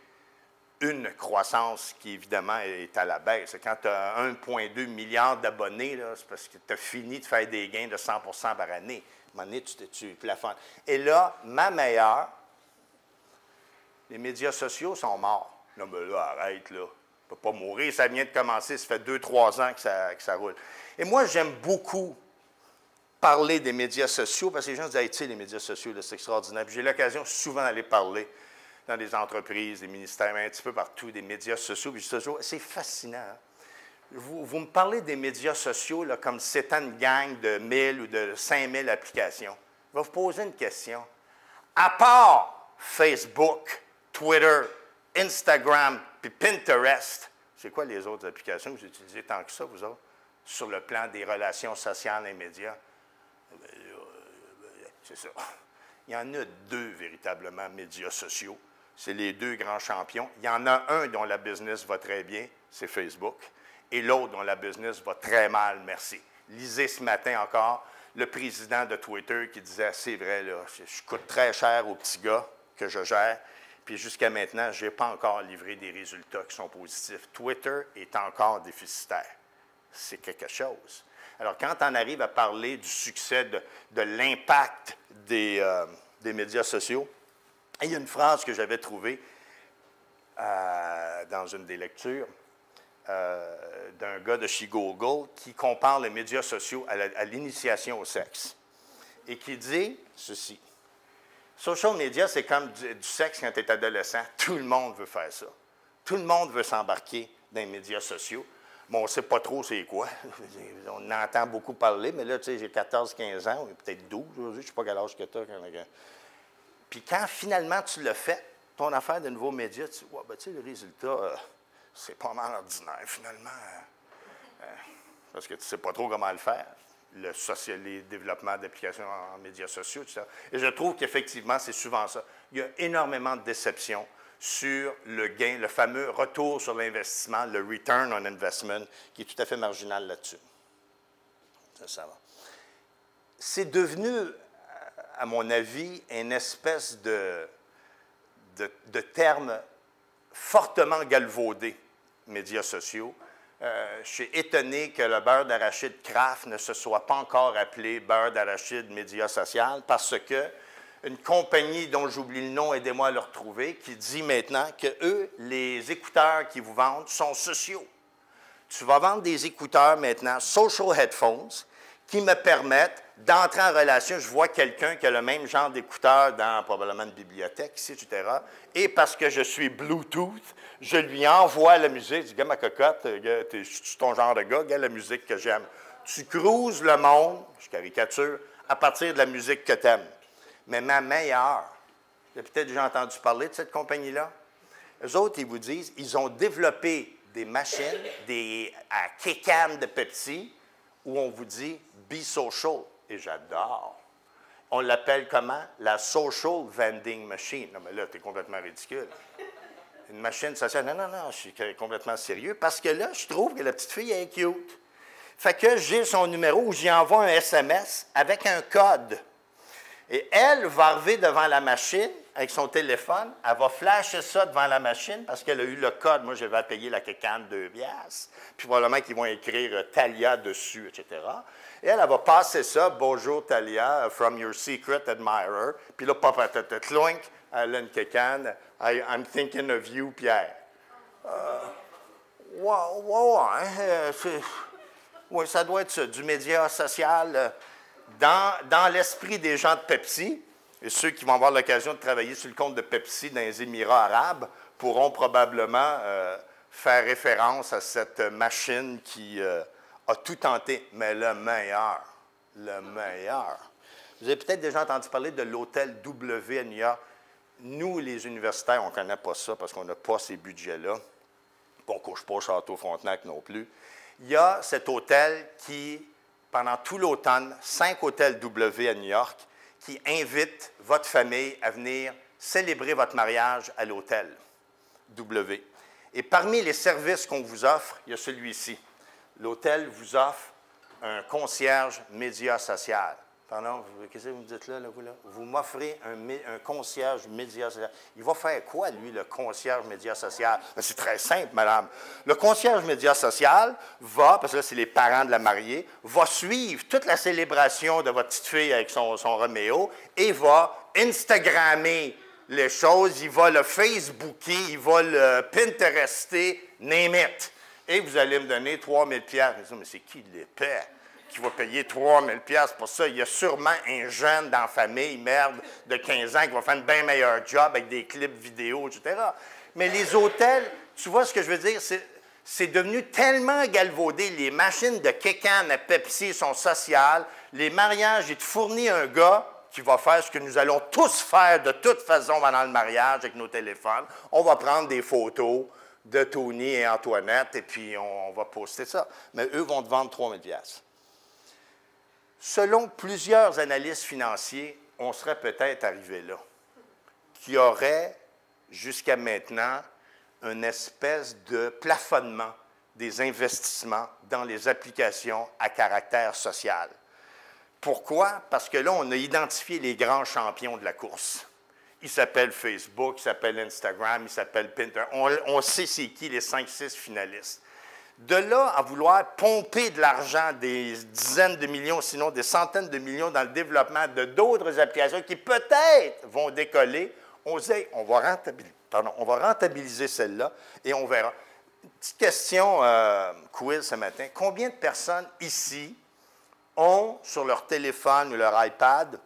[SPEAKER 2] une croissance qui, évidemment, est à la baisse. Quand tu as 1,2 milliard d'abonnés, c'est parce que tu as fini de faire des gains de 100 % par année. À un moment donné, tu plafonnes. Et là, ma meilleure, les médias sociaux sont morts. Non, mais là, arrête, là. On ne peut pas mourir. Ça vient de commencer. Ça fait 2-3 ans que ça roule. Et moi, j'aime beaucoup parler des médias sociaux parce que les gens disent, hey, tu sais, les médias sociaux, c'est extraordinaire. Puis j'ai l'occasion souvent d'aller parler dans des entreprises, des ministères, un petit peu partout, des médias sociaux. C'est fascinant. Hein? Vous me parlez des médias sociaux là, comme si c'était une gang de 1000 ou de 5000 applications. Je vais vous poser une question. À part Facebook, Twitter, Instagram puis Pinterest, c'est quoi les autres applications que vous utilisez tant que ça, vous autres, sur le plan des relations sociales et médias? C'est ça. Il y en a 2 véritablement médias sociaux. C'est les 2 grands champions. Il y en a un dont la business va très bien, c'est Facebook, et l'autre dont la business va très mal, merci. Lisez ce matin encore le président de Twitter qui disait, c'est vrai, là, je coûte très cher aux petits gars que je gère, puis jusqu'à maintenant, je n'ai pas encore livré des résultats qui sont positifs. Twitter est encore déficitaire. C'est quelque chose. Alors, quand on arrive à parler du succès, de l'impact des médias sociaux, Et il y a une phrase que j'avais trouvée dans une des lectures d'un gars de Chicago qui compare les médias sociaux à l'initiation au sexe et qui dit ceci. Social media, c'est comme du sexe quand tu es adolescent. Tout le monde veut faire ça. Tout le monde veut s'embarquer dans les médias sociaux. Bon, on ne sait pas trop c'est quoi. On entend beaucoup parler, mais là, tu sais, j'ai 14-15 ans, peut-être 12 aujourd'hui, je ne sais pas quel âge que tu as. Puis quand finalement tu le fais, ton affaire de nouveaux médias, tu dis, ouais, ben, tu sais, le résultat, c'est pas mal ordinaire, finalement. Parce que tu ne sais pas trop comment le faire. Les développements d'applications en médias sociaux, tout ça. Et je trouve qu'effectivement, c'est souvent ça. Il y a énormément de déceptions sur le gain, le fameux retour sur l'investissement, le return on investment, qui est tout à fait marginal là-dessus. Ça va. C'est devenu, à mon avis, une espèce de terme fortement galvaudé, médias sociaux. Je suis étonné que le beurre d'arachide Kraft ne se soit pas encore appelé beurre d'arachide média social parce que une compagnie dont j'oublie le nom, aidez-moi à le retrouver, qui dit maintenant que eux, les écouteurs qu'ils vous vendent sont sociaux. Tu vas vendre des écouteurs maintenant, social headphones, qui me permettent d'entrer en relation. Je vois quelqu'un qui a le même genre d'écouteurs dans probablement une bibliothèque ici, etc. Et parce que je suis Bluetooth, je lui envoie la musique. Je dis, gars, ma cocotte, je suis ton genre de gars, gars, la musique que j'aime. Tu cruises le monde, je caricature, à partir de la musique que tu aimes. Mais ma meilleure, vous avez peut-être déjà entendu parler de cette compagnie-là. Eux autres, ils vous disent, ils ont développé des machines, à K-Can de Pepsi, où on vous dit « be social ». Et j'adore. On l'appelle comment? La social vending machine. Non, mais là, tu es complètement ridicule. Une machine sociale. Non, je suis complètement sérieux parce que là, je trouve que la petite fille est cute. Fait que j'ai son numéro où j'y envoie un SMS avec un code. Et elle va arriver devant la machine avec son téléphone. Elle va flasher ça devant la machine parce qu'elle a eu le code. Moi, je vais payer la K-Can 2 piastres. Puis probablement qu'ils vont écrire Talia dessus, etc. Et elle va passer ça. Bonjour Talia, from your secret admirer. Puis là, papa, clunk, elle a une K-Can. I'm thinking of you, Pierre. Oui, ça doit être ça, du média social. Dans l'esprit des gens de Pepsi, et ceux qui vont avoir l'occasion de travailler sur le compte de Pepsi dans les Émirats arabes pourront probablement faire référence à cette machine qui a tout tenté, mais le meilleur. Vous avez peut-être déjà entendu parler de l'hôtel W à New York. Nous, les universitaires, on ne connaît pas ça parce qu'on n'a pas ces budgets-là. On ne couche pas au Château Frontenac non plus. Il y a cet hôtel qui, pendant tout l'automne, 5 hôtels W à New York, qui invitent votre famille à venir célébrer votre mariage à l'hôtel W. Et parmi les services qu'on vous offre, il y a celui-ci. L'hôtel vous offre un concierge média social. Pardon, qu'est-ce que vous me dites là, vous là? Vous m'offrez un concierge média social. Il va faire quoi, lui, le concierge média social? C'est très simple, madame. Le concierge média social va, parce que là, c'est les parents de la mariée, va suivre toute la célébration de votre petite fille avec son Roméo et va Instagrammer les choses, il va le Facebooker, il va le Pinterester, name it. Et vous allez me donner 3 000 $. Mais c'est qui l'épais qui va payer 3 000 $ pour ça? Il y a sûrement un jeune dans la famille, merde, de 15 ans, qui va faire un bien meilleur job avec des clips vidéo, etc. Mais les hôtels, tu vois ce que je veux dire? C'est devenu tellement galvaudé. Les machines de K-Can à Pepsi sont sociales. Les mariages, il te fournit un gars qui va faire ce que nous allons tous faire de toute façon pendant le mariage avec nos téléphones. On va prendre des photos de Tony et Antoinette, et puis on va poster ça. Mais eux vont te vendre 3 000 $. Selon plusieurs analystes financiers, on serait peut-être arrivé là, qu'il y aurait jusqu'à maintenant une espèce de plafonnement des investissements dans les applications à caractère social. Pourquoi? Parce que là, on a identifié les grands champions de la course. Ils s'appellent Facebook, ils s'appellent Instagram, ils s'appellent Pinterest. On sait c'est qui les 5-6 finalistes. De là à vouloir pomper de l'argent, des dizaines de millions, sinon des centaines de millions dans le développement de d'autres applications qui peut-être vont décoller, On se dit, on va rentabiliser celle-là et on verra. Une petite question quiz ce matin. Combien de personnes ici ont sur leur téléphone ou leur iPad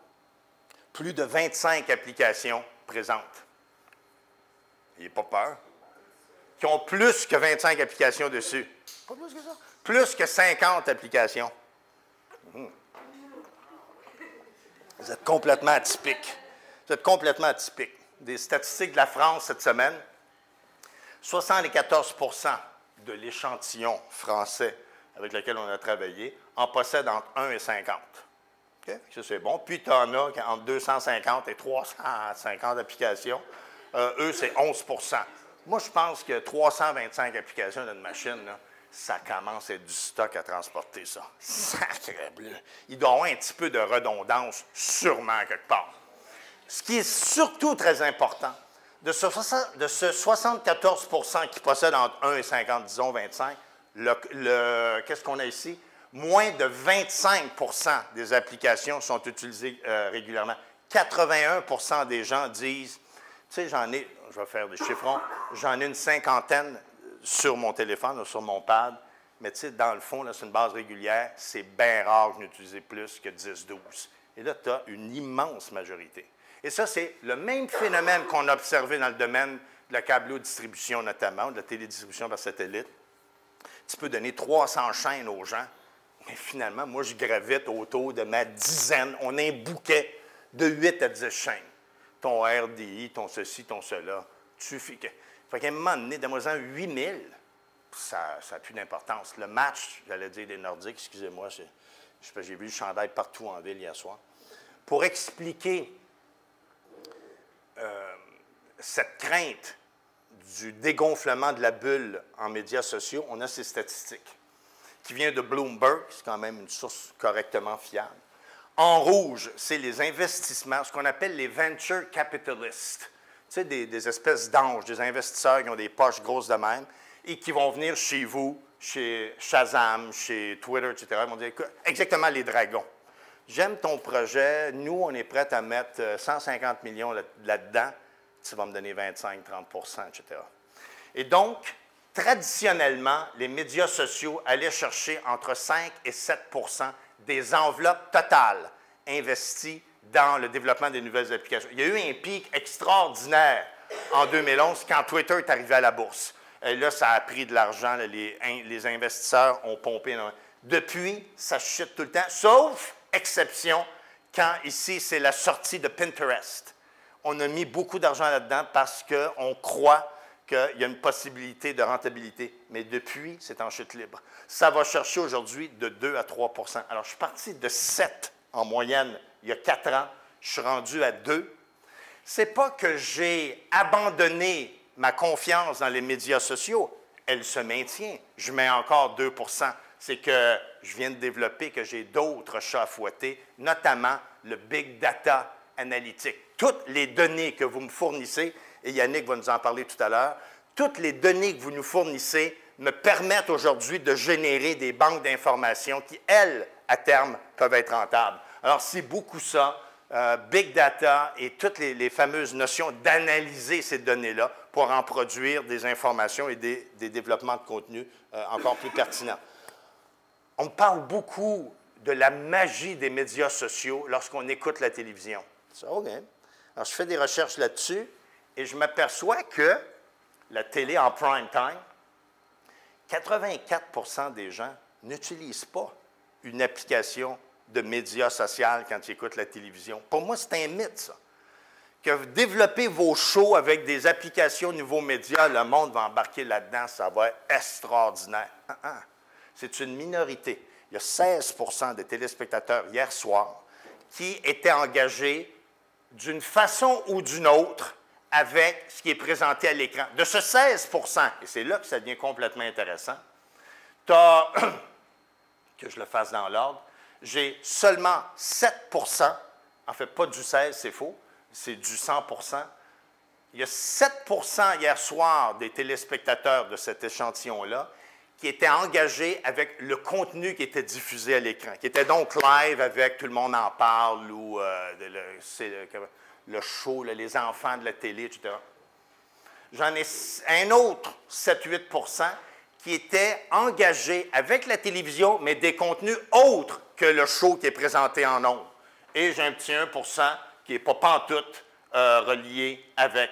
[SPEAKER 2] plus de 25 applications présentes? N'ayez pas peur. Qui ont plus que 25 applications dessus. Pas plus que ça. Plus que 50 applications. Vous êtes complètement atypique. Vous êtes complètement atypique. Des statistiques de la France cette semaine, 74 de l'échantillon français avec lequel on a travaillé en possèdent entre 1 et 50. Okay? Ça, c'est bon. Puis, tu en as entre 250 et 350 applications. Eux, c'est 11 Moi, je pense que 325 applications d'une machine, là, ça commence à être du stock à transporter ça. Sacré bleu. Il doit y avoir un petit peu de redondance, sûrement, quelque part. Ce qui est surtout très important, de ce 74 qui possèdent entre 1 et 50, disons 25, qu'est-ce qu'on a ici? Moins de 25 des applications sont utilisées régulièrement. 81 des gens disent, tu sais, je vais faire des chiffrons, j'en ai une cinquantaine sur mon téléphone ou sur mon pad, mais tu sais, dans le fond, là, c'est une base régulière, c'est bien rare que je n'utilise plus que 10-12. Et là, tu as une immense majorité. Et ça, c'est le même phénomène qu'on a observé dans le domaine de la câblo-distribution notamment, de la télédistribution par satellite. Tu peux donner 300 chaînes aux gens, mais finalement, moi, je gravite autour de ma dizaine. On a un bouquet de 8 à 10 chaînes. Ton RDI, ton ceci, ton cela. Fait qu'à un moment donné, donne-moi-en 8000, ça n'a plus d'importance. Le match, j'allais dire des Nordiques, excusez-moi, j'ai vu le chandail partout en ville hier soir. Pour expliquer cette crainte du dégonflement de la bulle en médias sociaux, on a ces statistiques qui viennent de Bloomberg, c'est quand même une source correctement fiable. En rouge, c'est les investissements, ce qu'on appelle les venture capitalists. Tu sais, des espèces d'anges, des investisseurs qui ont des poches grosses de même et qui vont venir chez vous, chez Shazam, chez Twitter, etc. Ils vont dire, exactement les dragons. J'aime ton projet, nous, on est prêts à mettre 150 millions là-dedans, tu vas me donner 25, 30 etc. Et donc, traditionnellement, les médias sociaux allaient chercher entre 5 et 7 des enveloppes totales investies dans le développement des nouvelles applications. Il y a eu un pic extraordinaire en 2011 quand Twitter est arrivé à la bourse. Et là, ça a pris de l'argent, les investisseurs ont pompé. Depuis, ça chute tout le temps, sauf exception quand ici, c'est la sortie de Pinterest. On a mis beaucoup d'argent là-dedans parce qu'on croit qu'il y a une possibilité de rentabilité. Mais depuis, c'est en chute libre. Ça va chercher aujourd'hui de 2 à 3 Alors, je suis parti de 7 en moyenne il y a 4 ans. Je suis rendu à 2. Ce n'est pas que j'ai abandonné ma confiance dans les médias sociaux. Elle se maintient. Je mets encore 2 C'est que je viens de développer, que j'ai d'autres chats à fouetter, notamment le big data analytique. Toutes les données que vous me fournissez, et Yannick va nous en parler tout à l'heure, toutes les données que vous nous fournissez me permettent aujourd'hui de générer des banques d'informations qui, elles, à terme, peuvent être rentables. Alors, c'est beaucoup ça, big data et toutes les fameuses notions d'analyser ces données-là pour en produire des informations et des développements de contenu encore plus pertinents. On parle beaucoup de la magie des médias sociaux lorsqu'on écoute la télévision. OK. Alors, je fais des recherches là-dessus et je m'aperçois que la télé en prime time, 84 des gens n'utilisent pas une application de médias social quand ils écoutent la télévision. Pour moi, c'est un mythe, ça. Que vous développez vos shows avec des applications nouveaux médias, le monde va embarquer là-dedans, ça va être extraordinaire. C'est une minorité. Il y a 16 des téléspectateurs hier soir qui étaient engagés d'une façon ou d'une autre avec ce qui est présenté à l'écran. De ce 16 et c'est là que ça devient complètement intéressant, tu as, que je le fasse dans l'ordre, j'ai seulement 7 en fait, pas du 16, c'est faux, c'est du 100 Il y a 7 hier soir des téléspectateurs de cet échantillon-là qui étaient engagés avec le contenu qui était diffusé à l'écran, qui était donc live avec Tout le monde en parle ou le show, là, les enfants de la télé, etc. J'en ai un autre 7-8 qui était engagé avec la télévision, mais des contenus autres que le show qui est présenté en ondes. Et j'ai un petit 1 qui n'est pas pantoute relié avec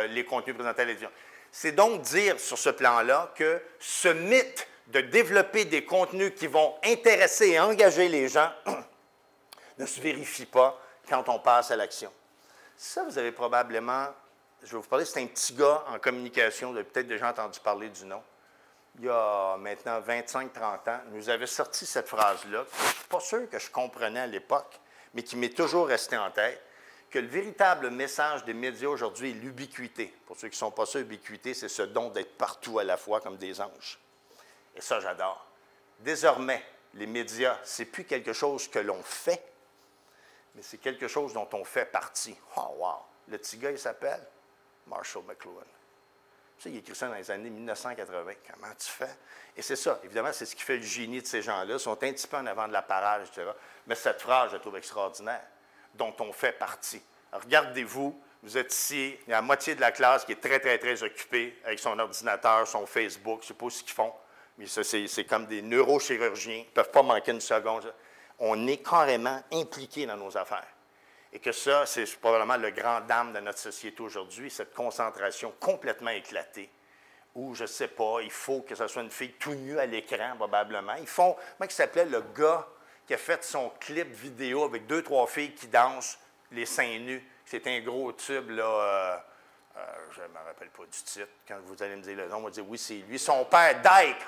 [SPEAKER 2] les contenus présentés à la télévision. C'est donc dire sur ce plan-là que ce mythe de développer des contenus qui vont intéresser et engager les gens ne se vérifie pas quand on passe à l'action. Ça, vous avez probablement, je vais vous parler, c'est un petit gars en communication, vous avez peut-être déjà entendu parler du nom. Il y a maintenant 25-30 ans, nous avait sorti cette phrase-là, que je ne suis pas sûr que je comprenais à l'époque, mais qui m'est toujours restée en tête, que le véritable message des médias aujourd'hui est l'ubiquité. Pour ceux qui ne sont pas sûrs, l'ubiquité, c'est ce don d'être partout à la fois comme des anges. Et ça, j'adore. Désormais, les médias, ce n'est plus quelque chose que l'on fait, mais c'est quelque chose dont on fait partie. Oh, wow! Le petit gars, il s'appelle Marshall McLuhan. Tu sais, il a écrit ça dans les années 1980. Comment tu fais? Et c'est ça. Évidemment, c'est ce qui fait le génie de ces gens-là. Ils sont un petit peu en avant de la parade, etc. Mais cette phrase, je la trouve extraordinaire, dont on fait partie. Alors, regardez-vous, vous êtes ici, il y a la moitié de la classe qui est très, très, très occupée avec son ordinateur, son Facebook, je ne sais pas ce qu'ils font, mais ça, c'est comme des neurochirurgiens, ils ne peuvent pas manquer une seconde. On est carrément impliqués dans nos affaires. Et que ça, c'est probablement le grand dame de notre société aujourd'hui, cette concentration complètement éclatée, où, je ne sais pas, il faut que ce soit une fille tout nue à l'écran, probablement. Ils font, comment il s'appelait le gars qui a fait son clip vidéo avec 2-3 filles qui dansent les seins nus. C'était un gros tube, là, je ne me rappelle pas du titre. Quand vous allez me dire le nom, on va dire oui, c'est lui. Son père, Tyke.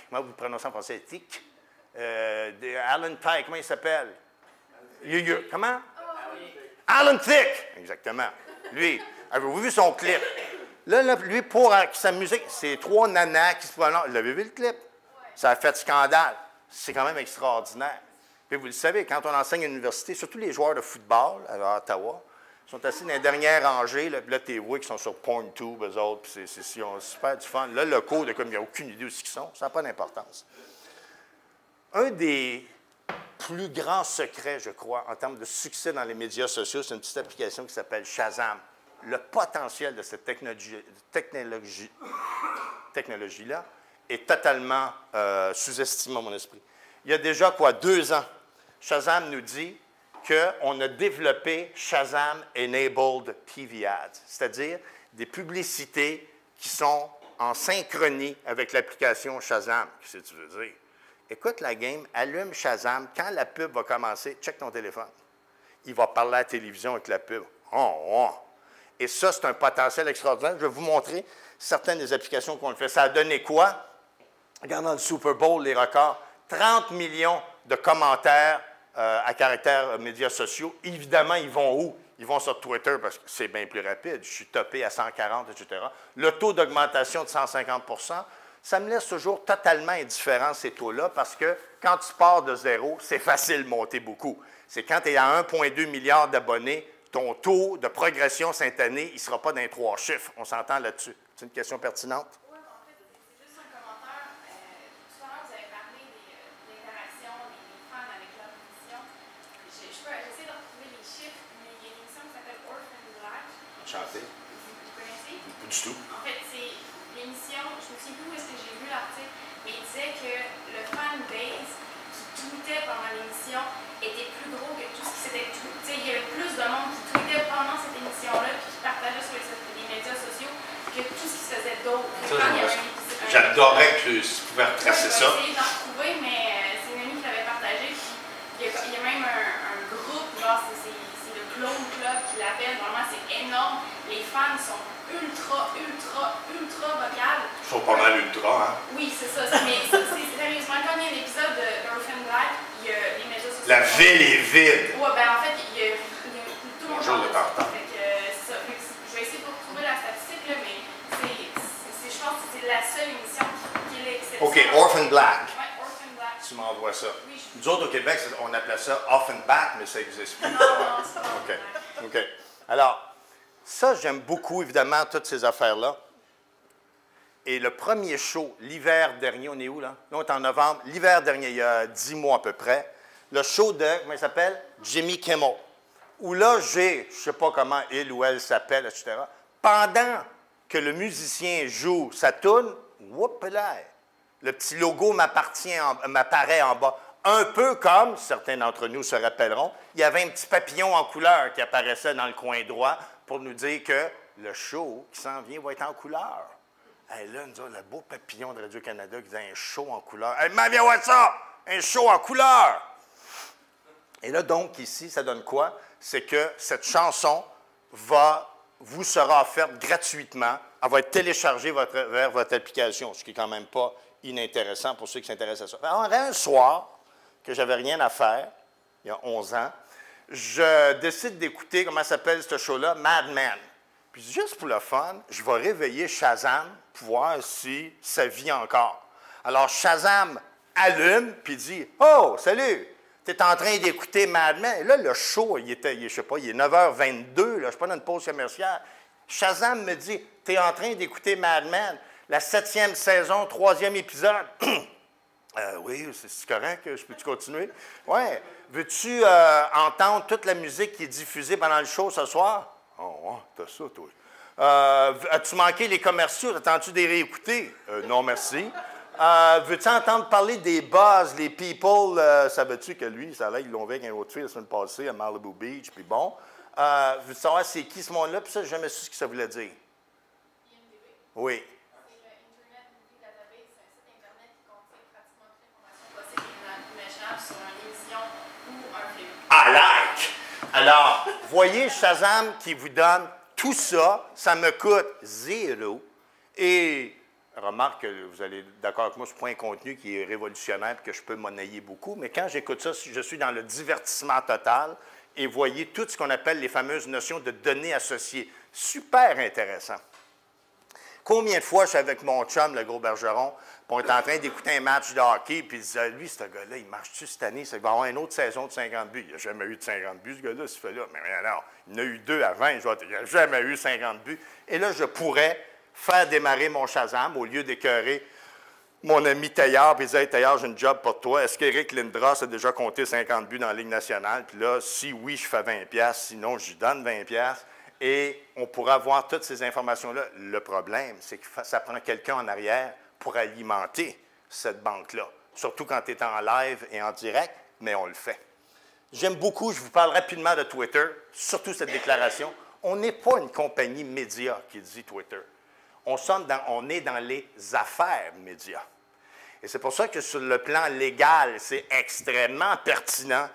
[SPEAKER 2] Comment vous prononcez en français? Tyke. Alan Tyke, comment il s'appelle? Comment? Alan Thicke, exactement. Lui, avez-vous vu son clip? Là, lui, pour sa musique, c'est 3 nanas qui se prononcent. Vous avez vu le clip? Ça a fait scandale. C'est quand même extraordinaire. Puis vous le savez, quand on enseigne à l'université, surtout les joueurs de football à Ottawa, ils sont assis dans les dernières rangées, là, puis là, tu les vois qui sont sur PornTube, eux autres, puis ils ont super du fun. Là, le cours, comme il n'y a aucune idée où ils sont, ça n'a pas d'importance. Un des plus grands secrets, je crois, en termes de succès dans les médias sociaux, c'est une petite application qui s'appelle Shazam. Le potentiel de cette technologie-là est totalement sous-estimé à mon esprit. Il y a déjà, 2 ans, Shazam nous dit qu'on a développé Shazam Enabled TV Ads, c'est-à-dire des publicités qui sont en synchronie avec l'application Shazam. Qu'est-ce que tu veux dire? Écoute la game, allume Shazam, quand la pub va commencer, check ton téléphone. Il va parler à la télévision avec la pub. Et ça, c'est un potentiel extraordinaire. Je vais vous montrer certaines des applications qu'on le fait. Ça a donné quoi? Regarde dans le Super Bowl, les records. 30 millions de commentaires à caractère médias sociaux. Évidemment, ils vont où? Ils vont sur Twitter parce que c'est bien plus rapide. Je suis topé à 140, etc. Le taux d'augmentation de 150 %, ça me laisse toujours totalement indifférent, ces taux-là, parce que quand tu pars de zéro, c'est facile de monter beaucoup. C'est quand tu es à 1,2 milliard d'abonnés, ton taux de progression cette année, il ne sera pas dans les 3 chiffres. On s'entend là-dessus. C'est une question pertinente?
[SPEAKER 3] Oui, en fait, c'est juste un commentaire. Tout à l'heure, vous avez parlé des interactions des fans avec leur émission. J'essaie de retrouver les chiffres, mais il y a une émission qui s'appelle Orphan Black.
[SPEAKER 2] Enchanté.
[SPEAKER 3] Vous connaissez?
[SPEAKER 2] Pas du tout.
[SPEAKER 3] En fait, c'est l'émission, je me souviens plus où est-ce que j'ai vu l'article, mais il disait que le fan base qui tweetait pendant l'émission était plus gros que tout ce qui s'était tweeté. Il y avait plus de monde qui tweetait pendant cette émission-là puis qui partageait sur les médias sociaux que tout ce qui se faisait d'autre.
[SPEAKER 2] J'adorerais que tu pouvais retracer ça.
[SPEAKER 3] Je vais essayer d'en retrouver, mais c'est une amie qui l'avait partagé. Il y a même un groupe, genre c'est le Clone Club qui l'appelle. Vraiment, c'est énorme. Les fans sont ultra vocales.
[SPEAKER 2] Ils sont pas mal ultra, hein?
[SPEAKER 3] Oui, c'est ça. Mais sérieusement, quand il y a un épisode d'Orphan Black, il y a les médias sociaux.
[SPEAKER 2] La ville est vide.
[SPEAKER 3] Ouais, ben en fait, il y a tout le monde.
[SPEAKER 2] Bonjour, le partant.
[SPEAKER 3] C'est ça. Je vais essayer de retrouver la statistique, là, mais je pense que c'est la seule émission qui est l'exception.
[SPEAKER 2] OK, Orphan Black.
[SPEAKER 3] Oui, Orphan Black.
[SPEAKER 2] Tu m'envoies ça.
[SPEAKER 3] Oui,
[SPEAKER 2] Nous autres, au Québec, on appelait ça Offenbach, mais ça n'existe plus.
[SPEAKER 3] Non, c'est pas
[SPEAKER 2] OK. OK. Alors, ça, j'aime beaucoup, évidemment, toutes ces affaires-là. Et le premier show, l'hiver dernier, on est où, là? Là, on est en novembre. L'hiver dernier, il y a 10 mois à peu près, le show de, comment il s'appelle? Jimmy Kimmel. Où là, j'ai, je ne sais pas comment il ou elle s'appelle, etc. Pendant que le musicien joue sa toune, whoop là, le petit logo m'apparaît en bas. Un peu comme, certains d'entre nous se rappelleront, il y avait un petit papillon en couleur qui apparaissait dans le coin droit pour nous dire que le show qui s'en vient va être en couleur. Hey, là, nous avons le beau papillon de Radio-Canada qui dit un show en couleur. Hey, mais viens voir ça! Un show en couleur! Et là, donc, ici, ça donne quoi? C'est que cette chanson vous sera offerte gratuitement. Elle va être téléchargée vers votre application, ce qui n'est quand même pas inintéressant pour ceux qui s'intéressent à ça. Alors, un soir, que j'avais rien à faire, il y a 11 ans, je décide d'écouter, comment s'appelle ce show-là, Mad Men. Puis juste pour le fun, je vais réveiller Shazam pour voir si ça vit encore. Alors Shazam allume, puis dit « Oh, salut! Tu es en train d'écouter Mad Men. » Et là, le show, je ne sais pas, il est 9h22, là, je ne suis pas dans une pause commerciale. Shazam me dit « Tu es en train d'écouter Mad Men, la 7e saison, 3e épisode. » Oui, c'est correct, je peux-tu continuer? Oui. Veux-tu entendre toute la musique qui est diffusée pendant le show ce soir? Oh, t'as ça, toi. As-tu manqué les commerciaux? Attends-tu des réécouter? Non, merci. Veux-tu entendre parler des buzz, les people? Savais-tu que lui, ça allait, ils l'ont vu avec un autre fille la semaine passée à Malibu Beach, puis bon. Veux-tu savoir c'est qui ce monde-là? Puis ça, j'ai jamais su ce que ça voulait dire.
[SPEAKER 3] IMDb.
[SPEAKER 2] Oui.
[SPEAKER 3] C'est le Internet Movie Database. C'est un site Internet qui contient pratiquement toute l'information possible et imaginable sur une émission ou un film.
[SPEAKER 2] I like! Alors, voyez Shazam qui vous donne tout ça, ça me coûte 0. Et remarque que vous allez d'accord avec moi, ce point contenu qui est révolutionnaire et que je peux monnayer beaucoup, mais quand j'écoute ça, je suis dans le divertissement total et voyez tout ce qu'on appelle les fameuses notions de données associées. Super intéressant. Combien de fois je suis avec mon chum, le gros Bergeron, puis on est en train d'écouter un match de hockey, puis il disait, lui, ce gars-là, il marche-tu cette année? Il va avoir une autre saison de 50 buts. Il n'a jamais eu de 50 buts, ce gars-là, ce fait-là. Mais alors, il en a eu 2 à 20, il n'a jamais eu 50 buts. Et là, je pourrais faire démarrer mon Shazam au lieu d'écœurer mon ami Taillard, puis il disait, hey, Taillard, j'ai une job pour toi. Est-ce qu'Éric Lindros a déjà compté 50 buts dans la Ligue nationale? Puis là, si oui, je fais 20$, sinon, je lui donne 20$. Et on pourra avoir toutes ces informations-là. Le problème, c'est que ça prend quelqu'un en arrière pour alimenter cette banque-là. Surtout quand tu es en live et en direct, mais on le fait. J'aime beaucoup, je vous parle rapidement de Twitter, surtout cette déclaration. On n'est pas une compagnie média qui dit Twitter. On est dans les affaires médias. Et c'est pour ça que sur le plan légal, c'est extrêmement pertinent.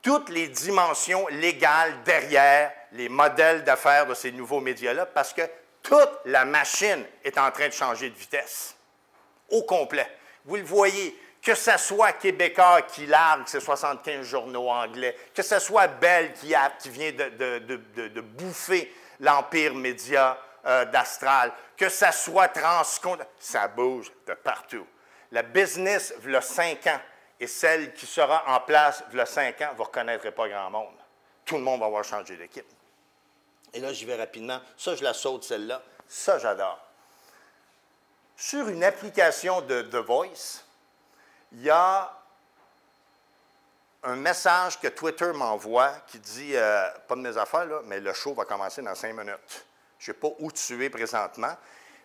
[SPEAKER 2] Toutes les dimensions légales derrière les modèles d'affaires de ces nouveaux médias-là, parce que toute la machine est en train de changer de vitesse, au complet. Vous le voyez, que ce soit Québécois qui largue ses 75 journaux anglais, que ce soit Bell qui vient de bouffer l'empire média d'Astral, que ce soit Transcon, ça bouge de partout. La business, il y a 5 ans, et celle qui sera en place, il y a 5 ans, vous ne reconnaîtrez pas grand monde. Tout le monde va avoir changé d'équipe. Et là, j'y vais rapidement. Ça, je la saute, celle-là. Ça, j'adore. Sur une application de The Voice, il y a un message que Twitter m'envoie qui dit, pas de mes affaires, là, mais le show va commencer dans 5 minutes. Je ne sais pas où tu es présentement,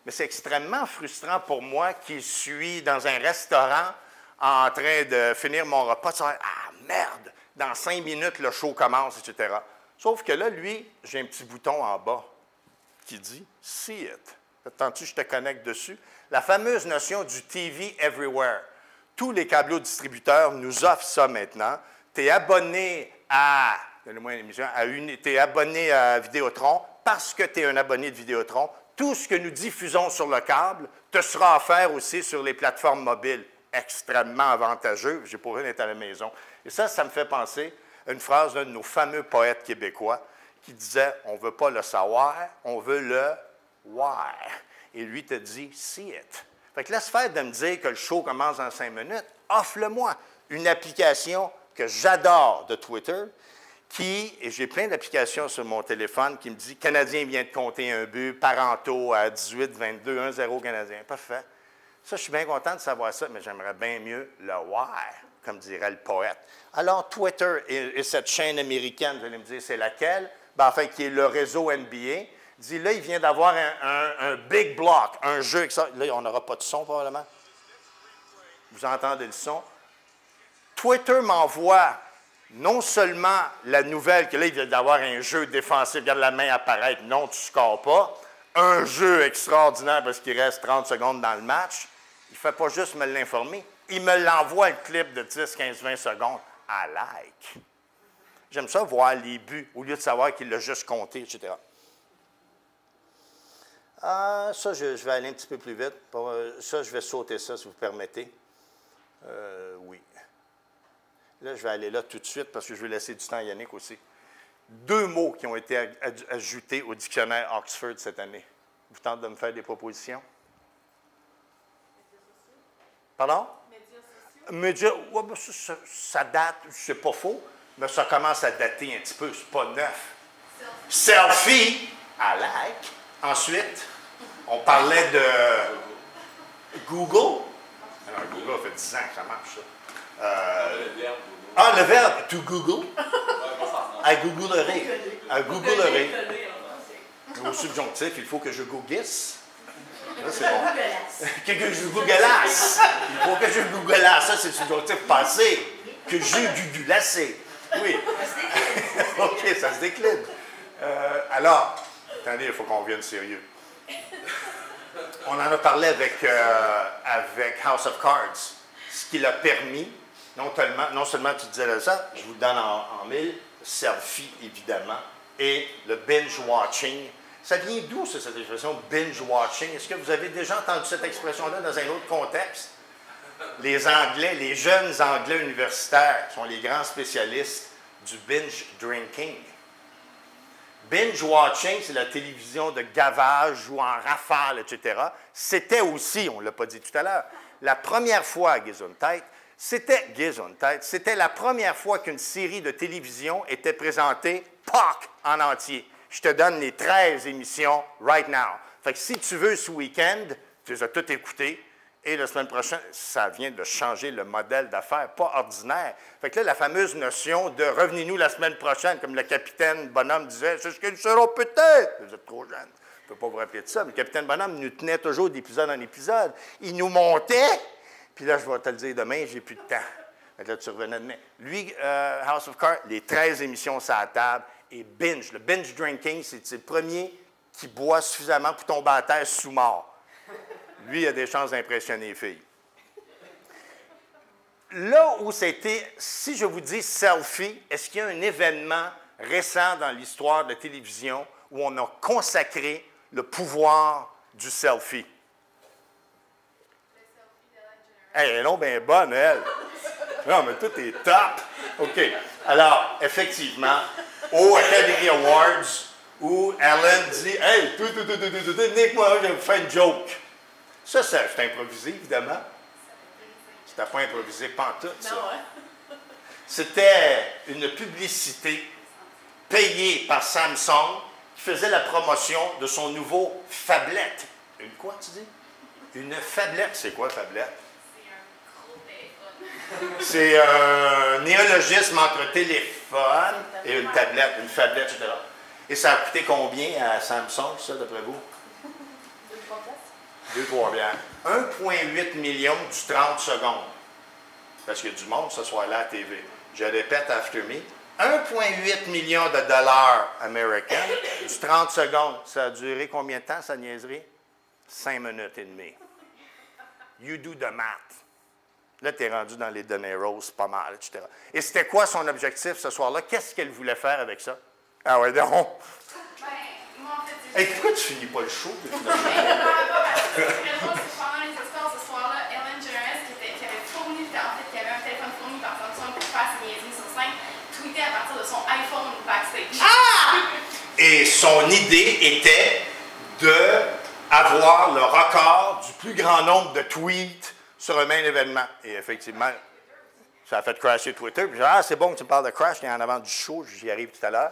[SPEAKER 2] mais c'est extrêmement frustrant pour moi qui suis dans un restaurant en train de finir mon repas, de dire, ah merde, dans 5 minutes, le show commence, etc. Sauf que là, lui, j'ai un petit bouton en bas qui dit « See it ». Attends-tu, je te connecte dessus. La fameuse notion du TV Everywhere. Tous les câbleaux distributeurs nous offrent ça maintenant. Tu es abonné à, donnez-moi une émission, tu es abonné à Vidéotron parce que tu es un abonné de Vidéotron. Tout ce que nous diffusons sur le câble te sera offert aussi sur les plateformes mobiles. Extrêmement avantageux. J'ai pas rien d'être à la maison. Et ça me fait penser à une phrase d'un de nos fameux poètes québécois qui disait « On ne veut pas le savoir, on veut le voir ». Et lui te dit « See it ». Fait que laisse faire de me dire que le show commence dans 5 minutes. Offre-le-moi. Une application que j'adore de Twitter et j'ai plein d'applications sur mon téléphone qui me dit « Canadien vient de compter un but, Parenteau à 18-22, 1-0 Canadien ». Parfait. Ça, je suis bien content de savoir ça, mais j'aimerais bien mieux le voir. comme dirait le poète. Alors, Twitter et cette chaîne américaine, vous allez me dire, c'est laquelle? Ben, enfin, qui est le réseau NBA, dit, là, il vient d'avoir un big block, un jeu. Là, on n'aura pas de son, probablement. Vous entendez le son? Twitter m'envoie non seulement la nouvelle que là, il vient d'avoir un jeu défensif, regarde la main apparaître, non, tu ne scores pas, un jeu extraordinaire parce qu'il reste 30 secondes dans le match, il ne fait pas juste me l'informer, il me l'envoie le clip de 10, 15, 20 secondes à like. J'aime ça voir les buts, au lieu de savoir qu'il l'a juste compté, etc. Ça, je vais aller un petit peu plus vite. Ça, je vais sauter ça, si vous permettez. Oui. Là, je vais aller là tout de suite parce que je vais laisser du temps à Yannick aussi. 2 mots qui ont été ajoutés au dictionnaire Oxford cette année. Vous tentez de me faire des propositions? Pardon? Médias sociaux. Ouais, ben ça date, c'est pas faux, mais ça commence à dater un petit peu, c'est pas neuf. Selfie, I like. Ensuite, on parlait de Google. Alors, Google, ça fait 10 ans que ça marche, ça. Le verbe to Google. À googlerai. À googlerai. Au subjonctif, il faut que je googlisse. Là, c'est bon. Que je googlasse. Il faut que je googlasse. Ça, c'est le subjonctif passé. Que je googlassé. Oui. OK, ça se décline. Alors, attendez, il faut qu'on vienne sérieux. On en a parlé avec House of Cards. Ce qui l'a permis, non seulement tu disais ça, je vous le donne en mille, selfie évidemment, et le binge-watching. Ça vient d'où, cette expression binge-watching? Est-ce que vous avez déjà entendu cette expression-là dans un autre contexte? Les Anglais, les jeunes Anglais universitaires sont les grands spécialistes du binge-drinking. Binge-watching, c'est la télévision de gavage ou en rafale, etc. C'était aussi, on ne l'a pas dit tout à l'heure, la première fois à Gesundheit, c'était la première fois qu'une série de télévision était présentée, POC, en entier. Je te donne les 13 émissions right now. Fait que si tu veux ce week-end, tu les as toutes écoutées, et la semaine prochaine, ça vient de changer le modèle d'affaires, pas ordinaire. Fait que là, la fameuse notion de « revenez-nous la semaine prochaine », comme le capitaine Bonhomme disait, « c'est ce qu'ils seront peut-être ». Vous êtes trop jeune, je ne peux pas vous rappeler de ça, mais le capitaine Bonhomme nous tenait toujours d'épisode en épisode. Il nous montait, puis là, je vais te le dire demain, j'ai plus de temps. Fait que là, tu revenais demain. Lui, House of Cards, les 13 émissions sur la table, et binge. Le binge drinking, c'est le premier qui boit suffisamment pour tomber à terre sous-mort. Lui, il a des chances d'impressionner les filles. Là où c'était, si je vous dis selfie, est-ce qu'il y a un événement récent dans l'histoire de la télévision où on a consacré le pouvoir du selfie? Elle est non bien bonne, elle. Non, mais tout est top. OK. Alors, effectivement, au Academy Awards, où Ellen dit « Hey, Nick, moi, je vais vous faire une joke. » Ça, c'est improvisé, évidemment. C'était pas improvisé pantoute, ça. C'était une publicité payée par Samsung qui faisait la promotion de son nouveau phablette. Une quoi, tu dis? Une phablette. C'est quoi, phablette? C'est un néologisme entre téléphone et une tablette, une phablette, etc. Et ça a coûté combien à Samsung, ça, d'après vous? 2-3 bières. 1,8 million du 30 secondes. Parce qu'il y a du monde ce soir-là à la TV. Je répète after me. 1,8 million de dollars américains du 30 secondes. Ça a duré combien de temps, sa niaiserie? 5 minutes et demie. You do the math. Là, tu es rendu dans les données roses, pas mal, etc. Et c'était quoi son objectif ce soir-là? Qu'est-ce qu'elle voulait faire avec ça? Ah ouais, donc.
[SPEAKER 3] Ben, moi, en fait,
[SPEAKER 2] Hey, pourquoi tu finis pas le show?
[SPEAKER 3] Pendant les histoires ce soir-là, Ellen DeGeneres, qui avait fourni, qui avait un téléphone fourni par Samsung pour faire ses niaiseries sur scène, tweetait à partir de son iPhone backstage.
[SPEAKER 2] Et son idée était d'avoir le record du plus grand nombre de tweets sur un même événement. Et effectivement, ça a fait crasher Twitter. Puis c'est bon que tu me parles de crash, il y en avant du show, j'y arrive tout à l'heure.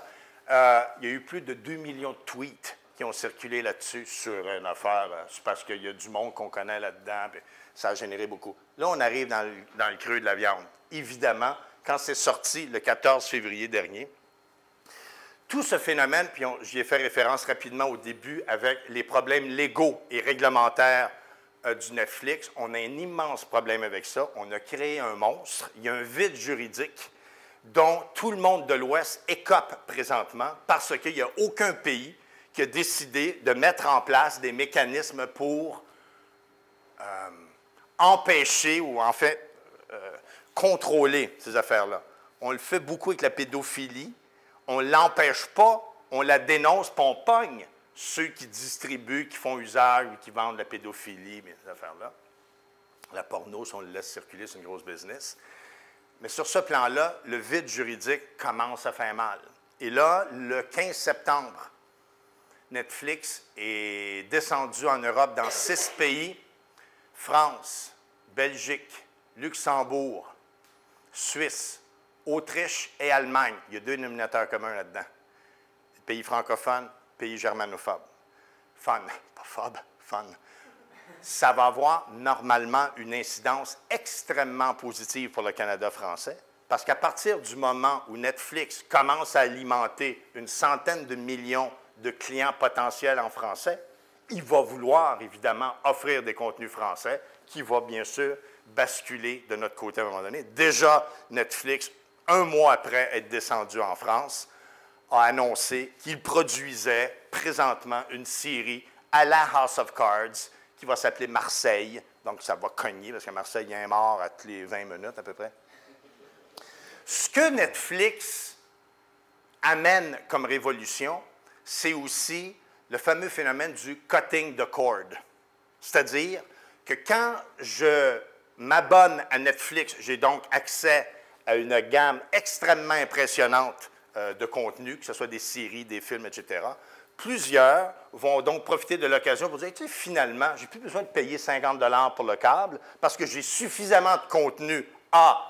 [SPEAKER 2] Il y a eu plus de 2 millions de tweets qui ont circulé là-dessus sur une affaire. C'est parce qu'il y a du monde qu'on connaît là-dedans, puis ça a généré beaucoup. Là, on arrive dans le creux de la viande. Évidemment, quand c'est sorti le 14 février dernier, tout ce phénomène, puis j'y ai fait référence rapidement au début avec les problèmes légaux et réglementaires du Netflix, on a un immense problème avec ça. On a créé un monstre. Il y a un vide juridique dont tout le monde de l'Ouest écope présentement parce qu'il n'y a aucun pays qui a décidé de mettre en place des mécanismes pour empêcher ou en fait contrôler ces affaires-là. On le fait beaucoup avec la pédophilie. On ne l'empêche pas, on la dénonce, puis on pogne ceux qui distribuent, qui font usage ou qui vendent la pédophilie, ces affaires-là. La porno, si on le laisse circuler, c'est une grosse business. Mais sur ce plan-là, le vide juridique commence à faire mal. Et là, le 15 septembre, Netflix est descendu en Europe dans 6 pays, France, Belgique, Luxembourg, Suisse, Autriche et Allemagne. Il y a 2 nominateurs communs là-dedans. Pays francophones, pays germanophobe. Fun, pas phobe, fun. Ça va avoir normalement une incidence extrêmement positive pour le Canada français, parce qu'à partir du moment où Netflix commence à alimenter une centaine de millions de clients potentiels en français, il va vouloir évidemment offrir des contenus français qui vont bien sûr basculer de notre côté à un moment donné. Déjà, Netflix, un mois après être descendu en France, a annoncé qu'il produisait présentement une série à la House of Cards qui va s'appeler Marseille. Donc, ça va cogner parce que Marseille, il y a un mort à toutes les 20 minutes à peu près. Ce que Netflix amène comme révolution, c'est aussi le fameux phénomène du cutting the cord. C'est-à-dire que quand je m'abonne à Netflix, j'ai donc accès à une gamme extrêmement impressionnante de contenu, que ce soit des séries, des films, etc. Plusieurs vont donc profiter de l'occasion pour dire, tu sais, finalement, je n'ai plus besoin de payer 50 $ pour le câble parce que j'ai suffisamment de contenu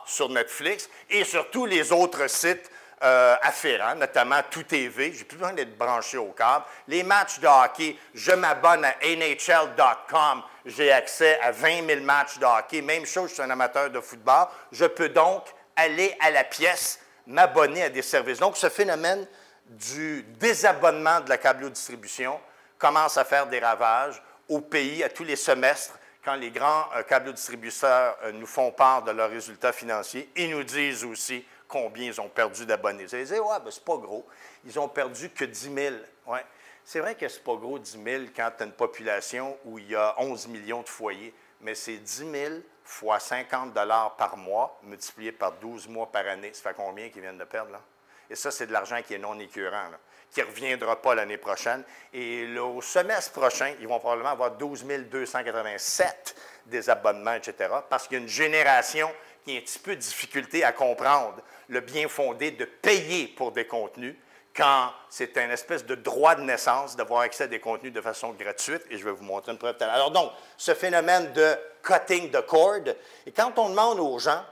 [SPEAKER 2] sur Netflix et sur tous les autres sites afférents, notamment Tout TV. Je n'ai plus besoin d'être branché au câble. Les matchs de hockey, je m'abonne à NHL.com. J'ai accès à 20 000 matchs de hockey. Même chose, je suis un amateur de football. Je peux donc aller à la pièce, m'abonner à des services. Donc, ce phénomène du désabonnement de la câblodistribution commence à faire des ravages au pays, à tous les semestres, quand les grands câblodistributeurs nous font part de leurs résultats financiers. Ils nous disent aussi combien ils ont perdu d'abonnés. Ils disent, ouais, ben, c'est pas gros. Ils ont perdu que 10 000. Ouais. C'est vrai que c'est pas gros, 10 000, quand tu as une population où il y a 11 millions de foyers, mais c'est 10 000 fois 50 $ par mois, multiplié par 12 mois par année. Ça fait combien qu'ils viennent de perdre, là? Et ça, c'est de l'argent qui est non écœurant, là, qui ne reviendra pas l'année prochaine. Et là, au semestre prochain, ils vont probablement avoir 12 287 désabonnements, etc., parce qu'il y a une génération qui a un petit peu de difficulté à comprendre le bien fondé de payer pour des contenus quand c'est une espèce de droit de naissance d'avoir accès à des contenus de façon gratuite. Et je vais vous montrer une preuve tout à l'heure. Alors donc, ce phénomène de cutting the cord, et quand on demande aux gens,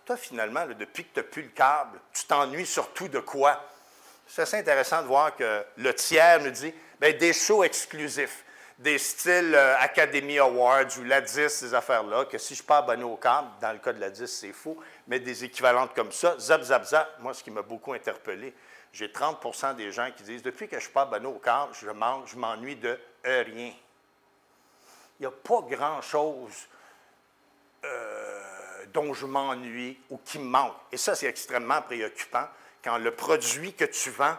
[SPEAKER 2] toi, finalement, là, depuis que tu n'as plus le câble, tu t'ennuies surtout de quoi? C'est assez intéressant de voir que le tiers nous dit, bien, des shows exclusifs, des styles Academy Awards ou l'A10, ces affaires-là, que si je ne suis pas abonné au câble, dans le cas de l'A10, c'est fou, mais des équivalentes comme ça, zap, zap, zap, moi, ce qui m'a beaucoup interpellé, j'ai 30 % des gens qui disent, depuis que je ne suis pas abonné au câble, je m'ennuie de rien. Il n'y a pas grand-chose dont je m'ennuie ou qui me manque. Et ça, c'est extrêmement préoccupant quand le produit que tu vends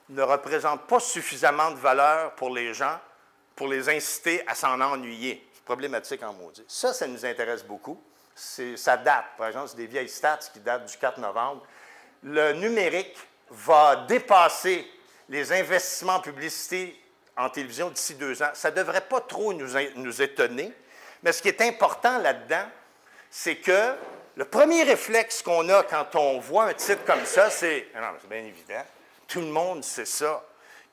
[SPEAKER 2] ne représente pas suffisamment de valeur pour les gens pour les inciter à s'en ennuyer. C'est problématique en maudit. Ça nous intéresse beaucoup. Ça date, par exemple, c'est des vieilles stats qui datent du 4 novembre. Le numérique va dépasser les investissements en publicité en télévision d'ici 2 ans. Ça ne devrait pas trop nous étonner, mais ce qui est important là-dedans, c'est que le premier réflexe qu'on a quand on voit un titre comme ça, c'est « Non, c'est bien évident, tout le monde sait ça,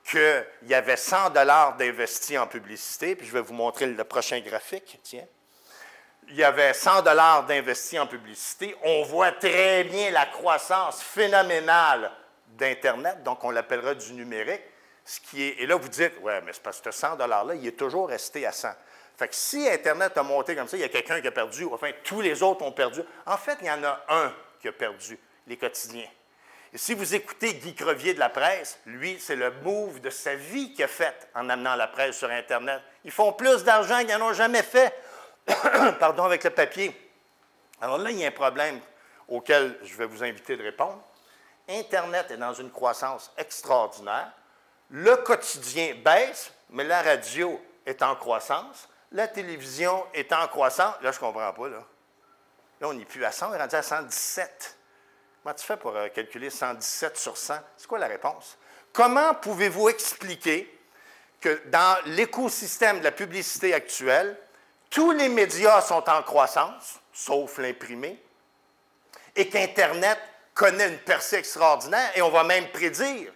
[SPEAKER 2] qu'il y avait 100 $ d'investis en publicité. » Puis je vais vous montrer le prochain graphique, tiens. Il y avait 100 $ d'investis en publicité. On voit très bien la croissance phénoménale d'Internet, donc on l'appellera du numérique, et là, vous dites, ouais, mais c'est parce que ce 100 $-là, il est toujours resté à 100. Fait que si Internet a monté comme ça, il y a quelqu'un qui a perdu, enfin, tous les autres ont perdu. En fait, il y en a un qui a perdu, les quotidiens. Et si vous écoutez Guy Crevier de la presse, lui, c'est le move de sa vie qu'il a fait en amenant la presse sur Internet. Ils font plus d'argent qu'ils n'en ont jamais fait, pardon, avec le papier. Alors là, il y a un problème auquel je vais vous inviter de répondre. Internet est dans une croissance extraordinaire. Le quotidien baisse, mais la radio est en croissance. La télévision est en croissance. Là, je ne comprends pas. Là, on n'est plus à 100, on est rendu à 117. Comment tu fais pour calculer 117 sur 100? C'est quoi la réponse? Comment pouvez-vous expliquer que dans l'écosystème de la publicité actuelle, tous les médias sont en croissance, sauf l'imprimé, et qu'Internet connaît une percée extraordinaire, et on va même prédire,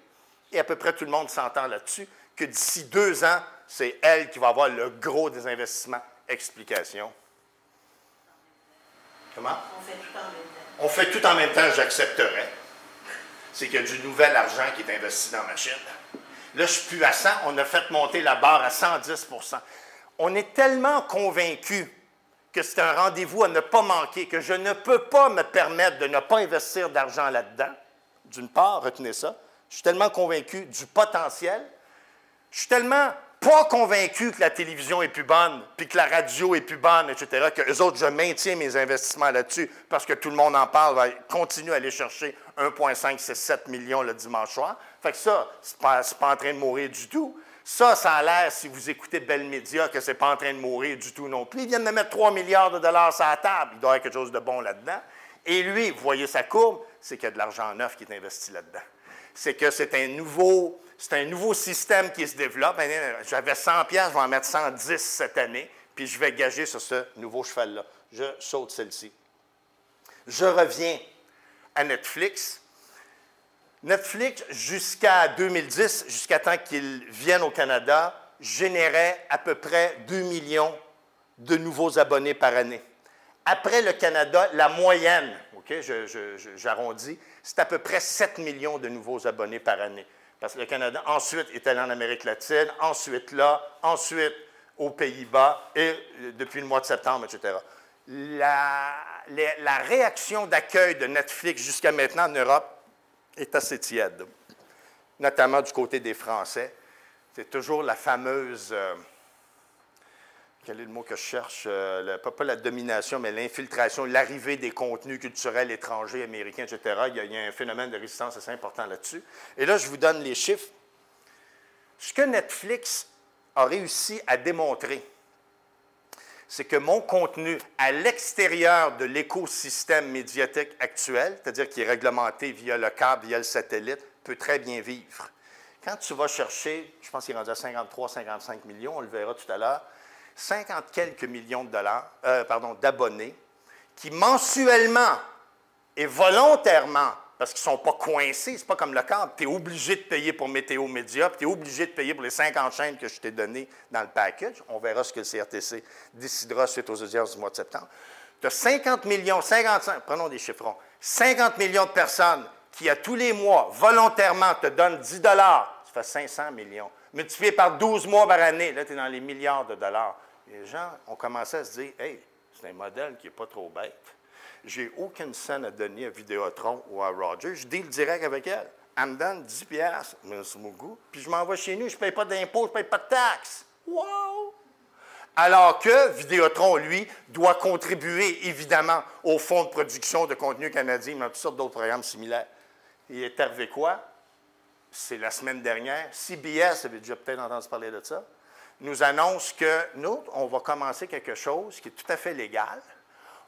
[SPEAKER 2] et à peu près tout le monde s'entend là-dessus, que d'ici 2 ans, c'est elle qui va avoir le gros des investissements. Explication. Comment?
[SPEAKER 1] On fait tout en même temps.
[SPEAKER 2] On fait tout en même temps, j'accepterais. C'est qu'il y a du nouvel argent qui est investi dans la machine. Là, je ne suis plus à 100, on a fait monter la barre à 110 %. On est tellement convaincus que c'est un rendez-vous à ne pas manquer, que je ne peux pas me permettre de ne pas investir d'argent là-dedans. D'une part, retenez ça. Je suis tellement convaincu du potentiel. Je suis tellement pas convaincu que la télévision est plus bonne, puis que la radio est plus bonne, etc., que eux autres, je maintiens mes investissements là-dessus parce que tout le monde en parle, va continuer à aller chercher 1,567 millions le dimanche soir. Fait que ça, c'est pas en train de mourir du tout. Ça a l'air, si vous écoutez Bell Media, que c'est pas en train de mourir du tout non plus. Ils viennent de mettre 3 milliards de dollars sur la table. Il doit y avoir quelque chose de bon là-dedans. Et lui, vous voyez sa courbe, c'est qu'il y a de l'argent neuf qui est investi là-dedans. C'est que c'est un nouveau système qui se développe. J'avais 100 $, je vais en mettre 110 cette année, puis je vais gager sur ce nouveau cheval-là. Je saute celle-ci. Je reviens à Netflix. Netflix, jusqu'à 2010, jusqu'à temps qu'ils viennent au Canada, générait à peu près 2 millions de nouveaux abonnés par année. Après le Canada, la moyenne, okay, j'arrondis, c'est à peu près 7 millions de nouveaux abonnés par année. Parce que le Canada, ensuite, est allé en Amérique latine, ensuite là, ensuite aux Pays-Bas, et depuis le mois de septembre, etc. La réaction d'accueil de Netflix jusqu'à maintenant en Europe est assez tiède, notamment du côté des Français. C'est toujours la fameuse, quel est le mot que je cherche, pas la domination, mais l'infiltration, l'arrivée des contenus culturels étrangers, américains, etc. Il y a un phénomène de résistance assez important là-dessus. Et là, je vous donne les chiffres. Ce que Netflix a réussi à démontrer, c'est que mon contenu à l'extérieur de l'écosystème médiatique actuel, c'est-à-dire qui est réglementé via le câble, via le satellite, peut très bien vivre. Quand tu vas chercher, je pense qu'il est rendu à 53-55 millions, on le verra tout à l'heure, 50 quelques millions d'abonnés qui mensuellement et volontairement, parce qu'ils ne sont pas coincés, ce n'est pas comme le câble, tu es obligé de payer pour Météo Média, puis tu es obligé de payer pour les 50 chaînes que je t'ai données dans le package. On verra ce que le CRTC décidera suite aux audiences du mois de septembre. Tu as 50 millions, 55, prenons des chiffrons, 50 millions de personnes qui, à tous les mois, volontairement, te donnent 10 $, ça fait 500 millions. Multiplié par 12 mois par année, là, tu es dans les milliards de dollars. Et les gens ont commencé à se dire, « Hey, c'est un modèle qui n'est pas trop bête. J'ai aucune scène à donner à Vidéotron ou à Rogers. Je deal direct avec elle. Elle me donne 10 $, merci beaucoup, puis je m'en vais chez nous, je ne paye pas d'impôts, je ne paye pas de taxes. Wow! Alors que Vidéotron, lui, doit contribuer, évidemment, au fonds de production de contenu canadien, mais à toutes sortes d'autres programmes similaires. Il est arrivé quoi? C'est la semaine dernière. CBS, vous avez déjà peut-être entendu parler de ça, nous annonce que nous, on va commencer quelque chose qui est tout à fait légal.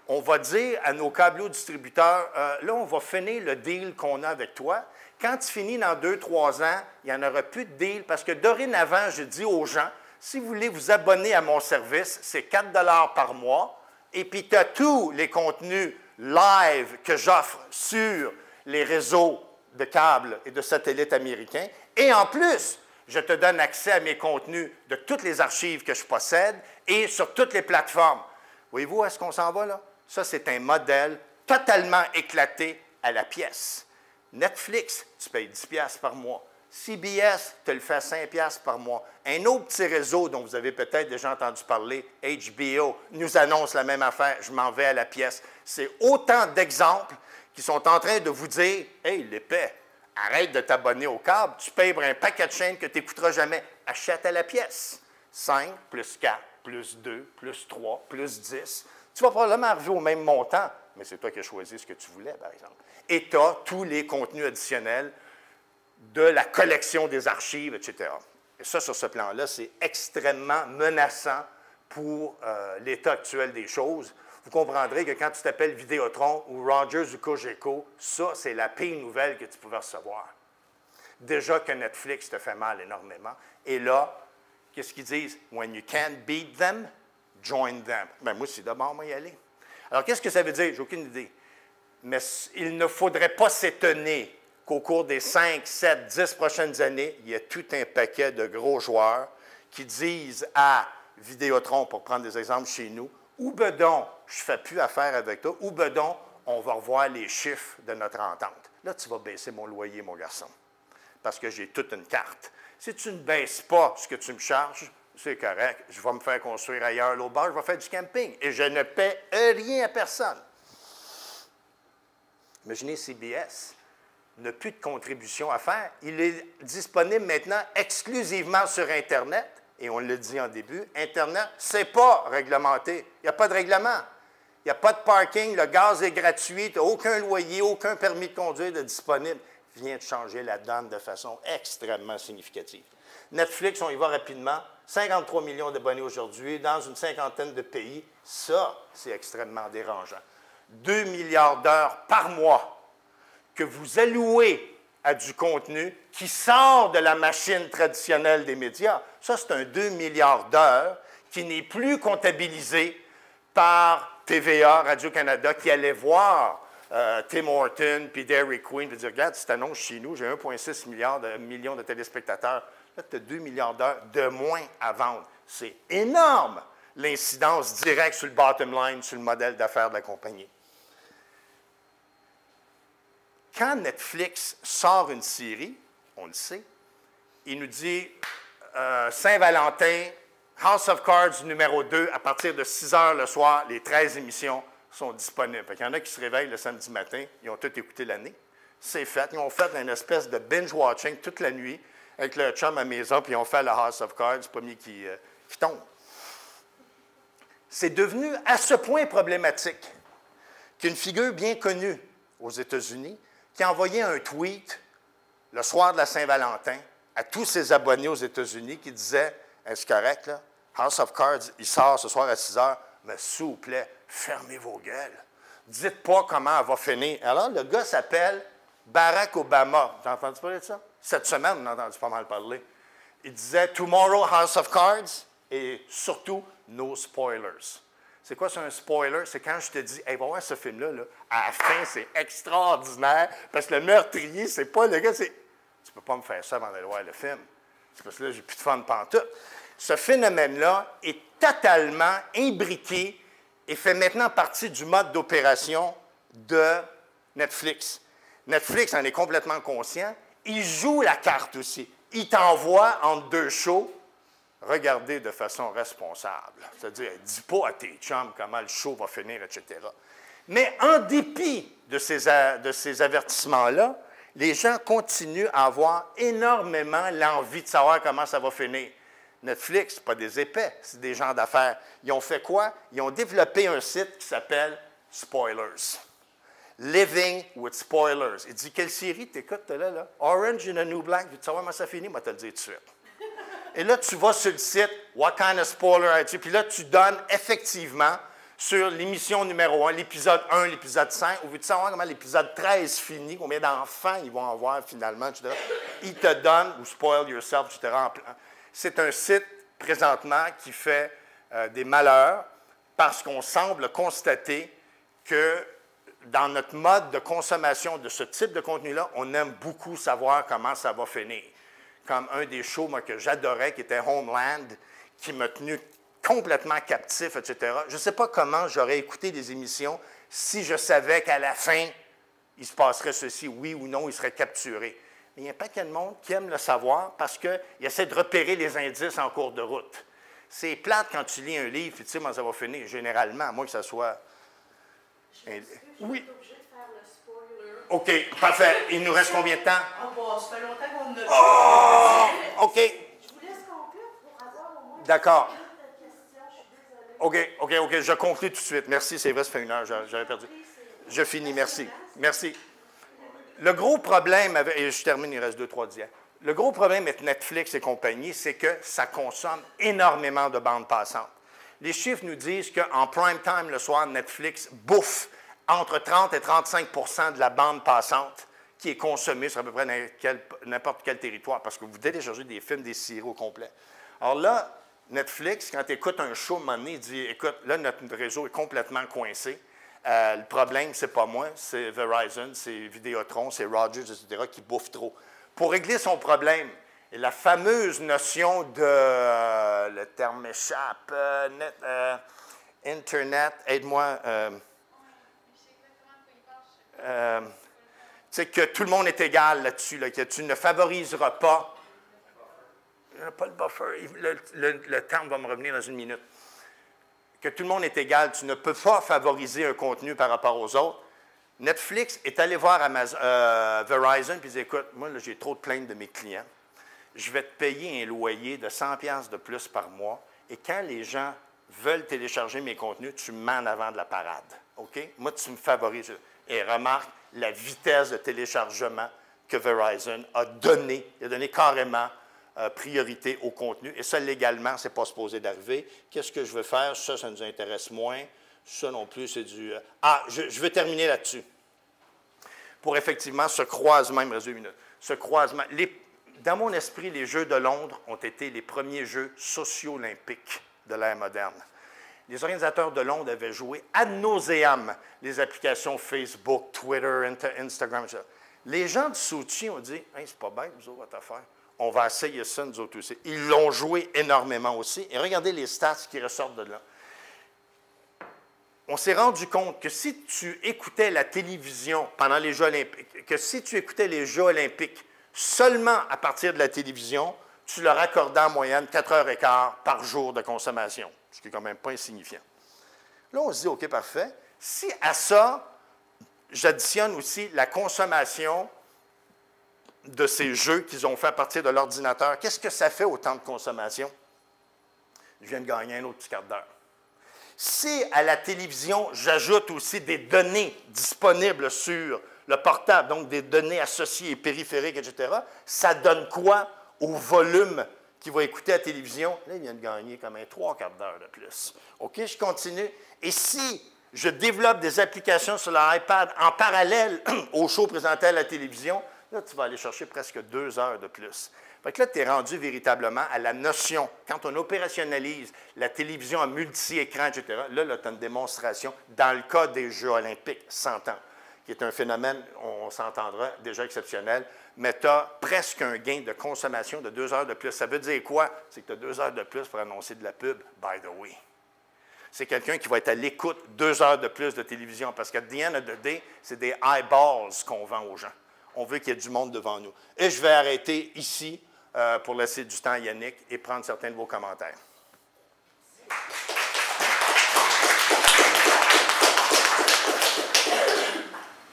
[SPEAKER 2] On va dire à nos câbleaux-distributeurs, là, on va finir le deal qu'on a avec toi. Quand tu finis dans 2-3 ans, il n'y en aura plus de deal parce que dorénavant, je dis aux gens, si vous voulez vous abonner à mon service, c'est 4 $ par mois. Et puis, tu as tous les contenus live que j'offre sur les réseaux de câbles et de satellites américains. Et en plus, je te donne accès à mes contenus de toutes les archives que je possède et sur toutes les plateformes. Voyez-vous où est-ce qu'on s'en va, là? Ça, c'est un modèle totalement éclaté à la pièce. Netflix, tu payes 10$ par mois. CBS te le fait 5$ par mois. Un autre petit réseau dont vous avez peut-être déjà entendu parler, HBO, nous annonce la même affaire. Je m'en vais à la pièce. C'est autant d'exemples qui sont en train de vous dire « Hey, l'épais, arrête de t'abonner au câble, tu payes pour un paquet de chaînes que tu n'écouteras jamais. Achète à la pièce. 5 plus 4 plus 2 plus 3 plus 10. Tu vas probablement arriver au même montant, mais c'est toi qui as choisi ce que tu voulais, par exemple. Et tu as tous les contenus additionnels de la collection des archives, etc. Et ça, sur ce plan-là, c'est extrêmement menaçant pour l'état actuel des choses. Vous comprendrez que quand tu t'appelles Vidéotron ou Rogers ou Cogeco, ça, c'est la pire nouvelle que tu pouvais recevoir. Déjà que Netflix te fait mal énormément. Et là, qu'est-ce qu'ils disent? When you can't beat them, join them. Bien, moi, c'est d'abord, moi, y aller. Alors, qu'est-ce que ça veut dire? J'ai aucune idée. Mais il ne faudrait pas s'étonner qu'au cours des 5, 7, 10 prochaines années, il y a tout un paquet de gros joueurs qui disent à Vidéotron, pour prendre des exemples chez nous, ou bedon, je ne fais plus affaire avec toi, ou bedon, on va revoir les chiffres de notre entente. Là, tu vas baisser mon loyer, mon garçon, parce que j'ai toute une carte. Si tu ne baisses pas ce que tu me charges, c'est correct, je vais me faire construire ailleurs l'autre bord, je vais faire du camping, et je ne paie rien à personne. Imaginez CBS. N'a plus de contribution à faire. Il est disponible maintenant exclusivement sur Internet. Et on le dit en début, Internet, ce n'est pas réglementé. Il n'y a pas de règlement. Il n'y a pas de parking. Le gaz est gratuit. Tu n'as aucun loyer, aucun permis de conduire de disponible. Vient de changer la donne de façon extrêmement significative. Netflix, on y va rapidement. 53 millions d'abonnés aujourd'hui dans une cinquantaine de pays. Ça, c'est extrêmement dérangeant. 2 milliards d'heures par mois que vous allouez à du contenu qui sort de la machine traditionnelle des médias. Ça, c'est un 2 milliards d'heures qui n'est plus comptabilisé par TVA, Radio-Canada, qui allait voir Tim Horton puis Dairy Queen et dire « Regarde, cette annonce chez nous, j'ai 1,6 millions de téléspectateurs. Là, tu as 2 milliards d'heures de moins à vendre. » C'est énorme, l'incidence directe sur le bottom line, sur le modèle d'affaires de la compagnie. Quand Netflix sort une série, on le sait, il nous dit Saint-Valentin, House of Cards numéro 2, à partir de 6 heures le soir, les 13 émissions sont disponibles. Il y en a qui se réveillent le samedi matin, ils ont tout écouté l'année. C'est fait. Ils ont fait une espèce de binge-watching toute la nuit avec le chum à maison, puis ils ont fait le House of Cards, le premier qui tombe. C'est devenu à ce point problématique qu'une figure bien connue aux États-Unis, qui a envoyé un tweet le soir de la Saint-Valentin à tous ses abonnés aux États-Unis qui disait « Est-ce correct, là? House of Cards, il sort ce soir à 6 heures, mais s'il vous plaît, fermez vos gueules. Dites pas comment elle va finir. » Alors, le gars s'appelle Barack Obama. Vous avez entendu parler de ça? Cette semaine, on a entendu pas mal parler. Il disait « Tomorrow, House of Cards » et surtout « No spoilers ». C'est quoi, c'est un spoiler? C'est quand je te dis, hey, va voir ce film-là, là, à la fin, c'est extraordinaire, parce que le meurtrier, c'est pas le gars, c'est. Tu peux pas me faire ça avant d'aller voir le film. C'est parce que là, j'ai plus de fun pantoute. Ce phénomène-là est totalement imbriqué et fait maintenant partie du mode d'opération de Netflix. Netflix en est complètement conscient. Il joue la carte aussi. Il t'envoie entre deux shows. Regardez de façon responsable. C'est-à-dire, dis pas à tes chums comment le show va finir, etc. Mais en dépit de ces avertissements-là, les gens continuent à avoir énormément l'envie de savoir comment ça va finir. Netflix, ce n'est pas des épais, c'est des gens d'affaires. Ils ont fait quoi? Ils ont développé un site qui s'appelle Spoilers. Living with Spoilers. Il dit, quelle série t'écoutes là? Orange is the New Black. Tu veux savoir comment ça finit? Moi, te le dire tout de suite. Et là, tu vas sur le site « What kind of spoiler are-tu? » Puis là, tu donnes effectivement sur l'émission numéro 1, l'épisode 1, l'épisode 5. Ou veux-tu savoir comment l'épisode 13 finit, combien d'enfants ils vont avoir finalement, etc. Ils te donnent, ou « Spoil yourself », etc. C'est un site, présentement, qui fait des malheurs parce qu'on semble constater que dans notre mode de consommation de ce type de contenu-là, on aime beaucoup savoir comment ça va finir. Comme un des shows moi, que j'adorais, qui était Homeland, qui m'a tenu complètement captif, etc. Je ne sais pas comment j'aurais écouté des émissions si je savais qu'à la fin, il se passerait ceci, oui ou non, il serait capturé. Mais il y a un paquet de monde qui aime le savoir parce qu'il essaie de repérer les indices en cours de route. C'est plate quand tu lis un livre, puis tu sais comment ça va finir, généralement, à moins que ça soit... Oui. OK, parfait. Il nous reste combien de temps?
[SPEAKER 1] Ça fait longtemps qu'on ne...
[SPEAKER 2] Oh! OK.
[SPEAKER 1] Je vous laisse conclure pour avoir au moins...
[SPEAKER 2] D'accord.
[SPEAKER 1] Je suis désolée.
[SPEAKER 2] OK. Je conclue tout de suite. Merci, c'est vrai, ça fait 1 heure, j'avais perdu. Je finis, merci. Merci. Le gros problème, et je termine, il reste 2-3 dias. Le gros problème avec Netflix et compagnie, c'est que ça consomme énormément de bandes passantes. Les chiffres nous disent qu'en prime time, le soir, Netflix bouffe entre 30 et 35 % de la bande passante qui est consommée sur à peu près n'importe quel territoire, parce que vous téléchargez des films, des séries au complet. Alors là, Netflix, quand tu écoutes un show, à un moment donné, il dit, écoute, là, notre réseau est complètement coincé. Le problème, c'est pas moi, c'est Verizon, c'est Vidéotron, c'est Rogers, etc., qui bouffent trop. Pour régler son problème, et la fameuse notion de, le terme m'échappe, Internet, aide-moi, tu sais, que tout le monde est égal là-dessus, là, que tu ne favoriseras pas, pas le buffer, le terme va me revenir dans 1 minute, que tout le monde est égal, tu ne peux pas favoriser un contenu par rapport aux autres. Netflix est allé voir Verizon et dit, écoute, moi, j'ai trop de plaintes de mes clients. Je vais te payer un loyer de 100$ de plus par mois. Et quand les gens veulent télécharger mes contenus, tu me mets en avant de la parade. OK? Moi, tu me favorises. Et remarque la vitesse de téléchargement que Verizon a donné. Il a donné carrément priorité au contenu. Et ça, légalement, ce n'est pas supposé d'arriver. Qu'est-ce que je veux faire? Ça nous intéresse moins. Ça non plus, c'est du... je veux terminer là-dessus. Pour effectivement ce croisement, il me reste 2 minutes, ce croisement. Dans mon esprit, les Jeux de Londres ont été les premiers Jeux socio-olympiques de l'ère moderne. Les organisateurs de Londres avaient joué ad nauseam les applications Facebook, Twitter, Instagram, etc. Les gens de Sochi ont dit, hey, c'est pas bête, vous autres, votre affaire. On va essayer ça, nous autres aussi. Ils l'ont joué énormément aussi. Et regardez les stats qui ressortent de là. On s'est rendu compte que si tu écoutais la télévision pendant les Jeux olympiques, que si tu écoutais les Jeux olympiques seulement à partir de la télévision, tu leur accordais en moyenne 4h15 par jour de consommation, ce qui est quand même pas insignifiant. Là, on se dit, OK, parfait. Si à ça, j'additionne aussi la consommation de ces jeux qu'ils ont fait à partir de l'ordinateur, qu'est-ce que ça fait au temps de consommation? Je viens de gagner un autre petit quart d'heure. Si à la télévision, j'ajoute aussi des données disponibles sur le portable, donc des données associées et périphériques, etc., ça donne quoi au volume qui va écouter la télévision? Là, il vient de gagner comme un 3 quarts d'heure de plus. OK, je continue. Et si je développe des applications sur l'iPad en parallèle au show présenté à la télévision, là, tu vas aller chercher presque 2 heures de plus. Fait que là, tu es rendu véritablement à la notion. Quand on opérationnalise la télévision en multi-écran, etc., là, tu as une démonstration, dans le cas des Jeux olympiques, 100 ans, qui est un phénomène, on s'entendra, déjà exceptionnel, mais tu as presque un gain de consommation de 2 heures de plus. Ça veut dire quoi? C'est que tu as 2 heures de plus pour annoncer de la pub, by the way. C'est quelqu'un qui va être à l'écoute 2 heures de plus de télévision, parce qu'à the end of the day, c'est des eyeballs qu'on vend aux gens. On veut qu'il y ait du monde devant nous. Et je vais arrêter ici pour laisser du temps à Yannick et prendre certains de vos commentaires.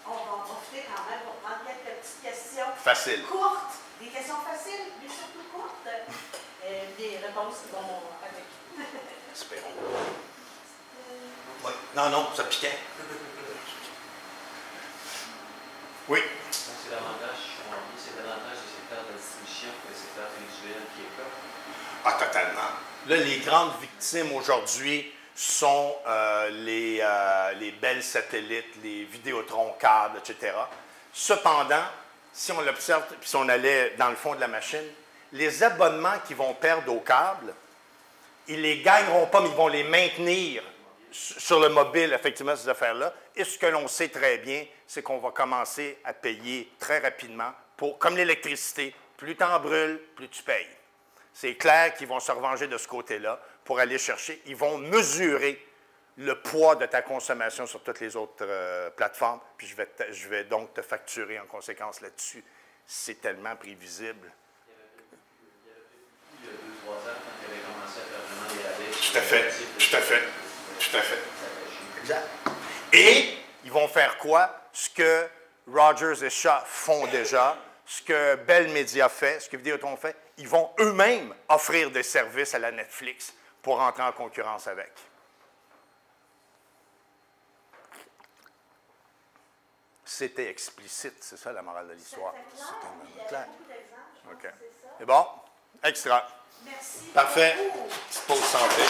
[SPEAKER 1] On va en profiter quand même pour prendre quelques petites questions.
[SPEAKER 2] Facile.
[SPEAKER 1] Courtes. Des questions faciles, mais surtout courtes. Des réponses qui vont avec.
[SPEAKER 2] Espérons. Oui. Non, ça piquait. Oui.
[SPEAKER 4] C'est davantage, c'est davantage le secteur de la distribution que le secteur visuel qui est là.
[SPEAKER 2] Ah, totalement. Là, les grandes victimes aujourd'hui sont les belles satellites, les Vidéotron câbles, etc. Cependant, si on l'observe, puis si on allait dans le fond de la machine, les abonnements qu'ils vont perdre au câble, ils ne les gagneront pas, mais ils vont les maintenir sur le mobile, effectivement, ces affaires-là. Et ce que l'on sait très bien, c'est qu'on va commencer à payer très rapidement pour, comme l'électricité, plus tu en brûles, plus tu payes. C'est clair qu'ils vont se revenger de ce côté-là pour aller chercher. Ils vont mesurer le poids de ta consommation sur toutes les autres plateformes, puis je vais donc te facturer en conséquence là-dessus. C'est tellement prévisible.
[SPEAKER 4] Il y a 2-3 ans, quand il avait commencé à faire vraiment des rabais.
[SPEAKER 2] Tout à fait, tout à fait, tout à fait. Exact. Et ils vont faire quoi? Ce que Rogers et Shaw font déjà, ce que Bell Media fait, ce que Vidéotron fait, ils vont eux-mêmes offrir des services à la Netflix pour entrer en concurrence avec. C'était explicite, c'est ça la morale de l'histoire.
[SPEAKER 1] C'était clair, il y avait beaucoup d'exemples, je pense,
[SPEAKER 2] OK.
[SPEAKER 1] c'est ça.
[SPEAKER 2] C'est bon? Extra.
[SPEAKER 1] Merci.
[SPEAKER 2] Parfait.
[SPEAKER 1] beaucoup.
[SPEAKER 2] Petite pause santé.